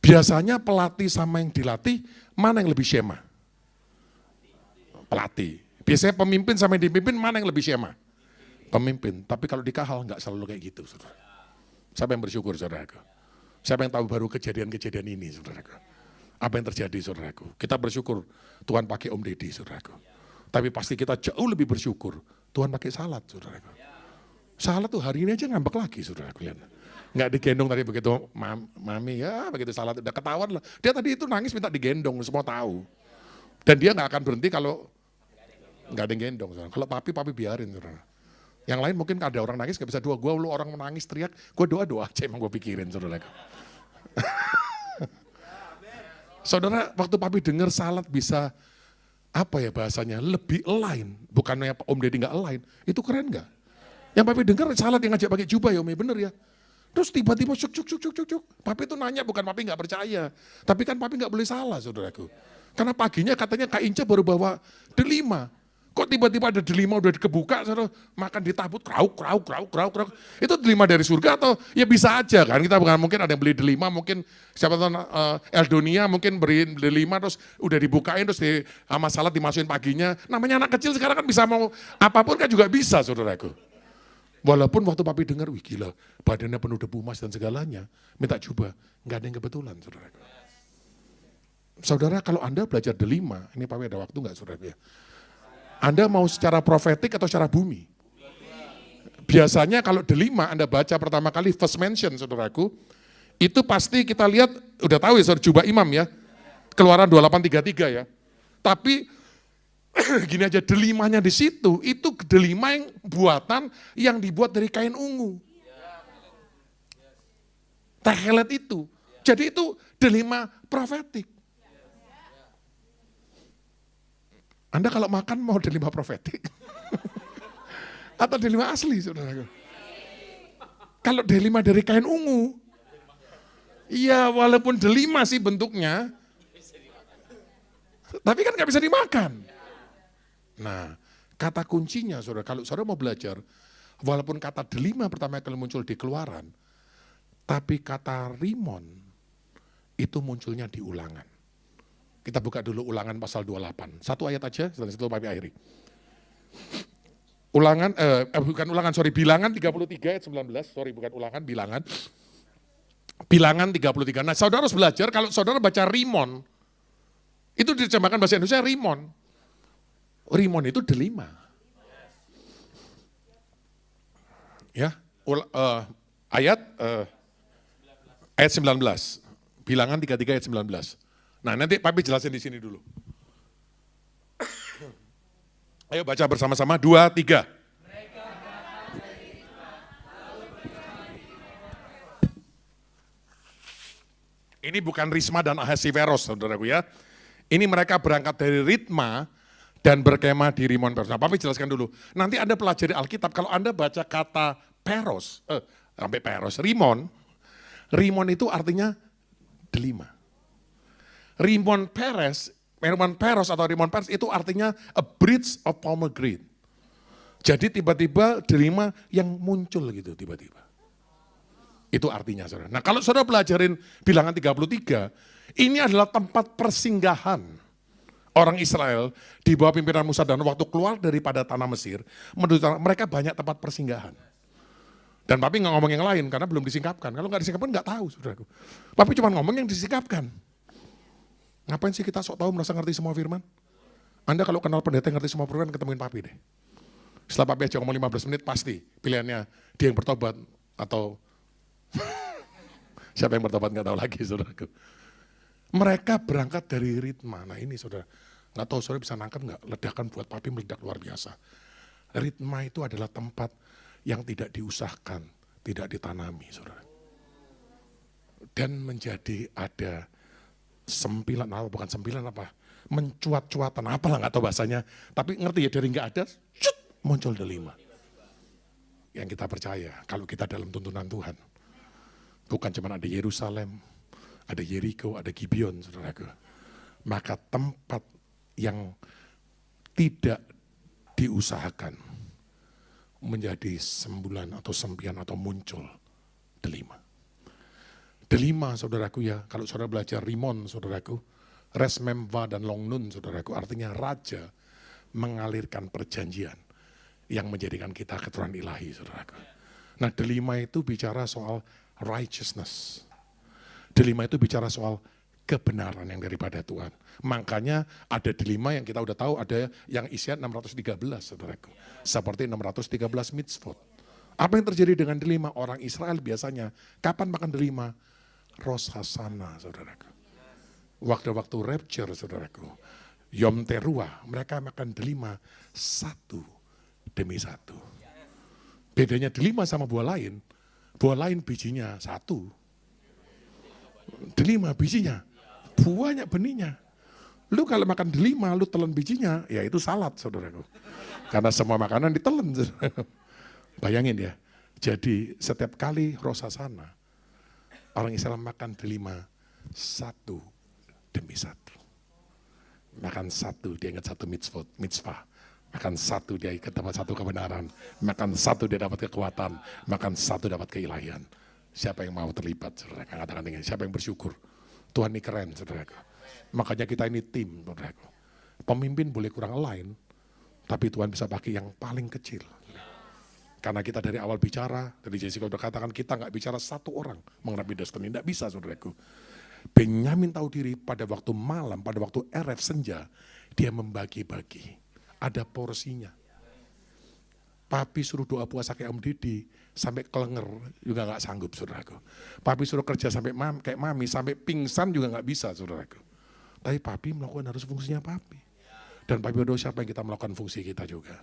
Speaker 1: Biasanya pelatih sama yang dilatih, mana yang lebih syema? Pelatih. Biasanya pemimpin sama yang dipimpin, mana yang lebih syema? Pemimpin. Tapi kalau di kahal nggak selalu kayak gitu, saudara. Siapa yang bersyukur, saudaraku? Siapa yang tahu baru kejadian-kejadian ini, saudaraku? Apa yang terjadi, saudaraku? Kita bersyukur Tuhan pakai Om Deddy, saudaraku. Tapi pasti kita jauh lebih bersyukur Tuhan pakai Salat, saudaraku. Salat tuh hari ini aja ngambek lagi, saudaraku. Lihat. Nggak digendong tadi begitu, mami ya begitu Salat udah ketahuan lah. Dia tadi itu nangis minta digendong, semua tahu. Dan dia nggak akan berhenti kalau nggak ada yang gendong. Saudara. Kalau papi biarin. Saudara. Yang lain mungkin ada orang nangis nggak bisa doa. Gue lu orang menangis teriak, gue doa aja emang gue pikirin. Saudara. Saudara, waktu papi dengar Salat bisa apa ya bahasanya lebih align, bukannya Om Deddy nggak align, itu keren nggak? Yang papi dengar Salat yang ngajak pakai jubah ya Om, bener ya? Terus tiba-tiba cuk. Papi itu nanya bukan papi nggak percaya, tapi kan papi nggak boleh salah, saudaraku. Karena paginya katanya Kak Inca baru bawa delima. Kok tiba-tiba ada delima udah kebuka, saudara, makan ditabut, krauk. Itu delima dari surga atau ya bisa aja kan? Kita bukan mungkin ada yang beli delima, mungkin siapa tahu Eldonia mungkin beri delima terus udah dibukain terus sama Salat dimasukin paginya. Namanya anak kecil sekarang kan bisa mau apapun kan juga bisa, saudaraku. Walaupun waktu papi dengar, wih gila, badannya penuh debu emas dan segalanya, minta coba, nggak ada yang kebetulan, saudaraku. Saudara, kalau Anda belajar delima, ini papi ada waktu nggak, saudara ya? Anda mau secara profetik atau secara bumi? Biasanya kalau delima Anda baca pertama kali first mention, saudaraku, itu pasti kita lihat, udah tahu ya saudara, jubah imam ya, Keluaran 28:33 ya. Tapi gini aja, delimanya di situ, itu delima yang buatan yang dibuat dari kain ungu. Tehelet itu. Jadi itu delima profetik. Anda kalau makan mau delima profetik? Atau delima asli, saudara? Kalau delima dari kain ungu, iya walaupun delima sih bentuknya, tapi kan nggak bisa dimakan. Nah, kata kuncinya, saudara, kalau saudara mau belajar, walaupun kata delima pertama kali muncul di Keluaran, tapi kata rimon itu munculnya di Ulangan. Kita buka dulu Ulangan pasal 28. Satu ayat aja, setelah itu papi akhiri. Bilangan 33 ayat 19. Sorry, bukan Ulangan, Bilangan. Bilangan 33. Nah, saudara harus belajar, kalau saudara baca rimon, itu diterjemahkan bahasa Indonesia rimon. Rimon itu delima. Ya, ayat 19. Bilangan 33 ayat 19. Nah, nanti papi jelasin di sini dulu. Ayo baca bersama-sama, 2, 3. Ini bukan Risma dan Ahasiveros, saudaraku ya. Ini mereka berangkat dari Ritma dan berkemah di Rimon Peros. Nah, papi jelaskan dulu. Nanti Anda pelajari Alkitab, kalau Anda baca kata Peros, sampai Peros, Rimon itu artinya delima. Rimon Peros atau Rimon Peres itu artinya a bridge of pomegranate. Jadi tiba-tiba delima yang muncul gitu tiba-tiba. Itu artinya saudara. Nah kalau saudara pelajarin Bilangan 33, ini adalah tempat persinggahan orang Israel di bawah pimpinan Musa dan waktu keluar daripada tanah Mesir, mereka banyak tempat persinggahan. Dan papi nggak ngomong yang lain karena belum disingkapkan. Kalau nggak disingkapkan nggak tahu saudaraku. Papi cuma ngomong yang disingkapkan. Ngapain sih kita sok tahu merasa ngerti semua firman? Anda kalau kenal pendeta yang ngerti semua program, ketemuin papi deh. Setelah papi aja ngomong 15 menit, pasti pilihannya dia yang bertobat atau siapa yang bertobat nggak tahu lagi, saudaraku. Mereka berangkat dari ritma. Nah ini saudara, nggak tahu saudara bisa nangkep nggak, ledakan buat papi meledak luar biasa. Ritma itu adalah tempat yang tidak diusahakan, tidak ditanami, saudara. Dan menjadi ada sempilan, bukan sempilan apa, mencuat-cuatan, apalah nggak tahu bahasanya. Tapi ngerti ya, dari nggak ada, muncul delima. Yang kita percaya, kalau kita dalam tuntunan Tuhan, bukan cuma ada Yerusalem, ada Yeriko, ada Gibeon, saudaraku. Maka tempat yang tidak diusahakan menjadi sembulan atau sempian atau muncul delima. Delima, saudaraku ya, kalau saudara belajar Rimon, saudaraku, Resmemva dan Longnun, saudaraku, artinya raja mengalirkan perjanjian yang menjadikan kita keturunan ilahi, saudaraku. Nah, delima itu bicara soal righteousness. Delima itu bicara soal kebenaran yang daripada Tuhan. Makanya ada delima yang kita udah tahu, ada yang isian 613, saudaraku. Seperti 613 mitzvot. Apa yang terjadi dengan delima? Orang Israel biasanya, kapan makan delima? Rosh Hashanah, saudaraku. Waktu-waktu rapture, saudaraku. Yom Teruah, mereka makan delima satu demi satu. Bedanya delima sama buah lain bijinya satu. Delima bijinya, banyak benihnya. Lu kalau makan delima, lu telan bijinya, ya itu salad, saudaraku. Karena semua makanan ditelan, saudaraku. Bayangin ya, jadi setiap kali Rosh Hashanah, orang Islam makan delima satu demi satu. Makan satu, dia ingat satu mitzvah. Makan satu, dia dapat satu kebenaran. Makan satu, dia dapat kekuatan. Makan satu, dapat keilahian. Siapa yang mau terlibat, saudara? Katakan dengan siapa yang bersyukur. Tuhan ini keren, saudara. Makanya kita ini tim, saudara. Pemimpin boleh kurang lain, tapi Tuhan bisa pakai yang paling kecil. Karena kita dari awal bicara, dari Jessica udah katakan kita nggak bicara satu orang mengenai destiny, nggak bisa, saudaraku. Benyamin tahu diri pada waktu malam, pada waktu Erev senja, dia membagi-bagi. Ada porsinya. Papi suruh doa puasa kayak Om Didi, sampai kelenger juga nggak sanggup, saudaraku. Papi suruh kerja sampai kayak mami, sampai pingsan juga nggak bisa, saudaraku. Tapi papi melakukan harus fungsinya papi. Dan papi berdoa siapa yang kita melakukan fungsi kita juga.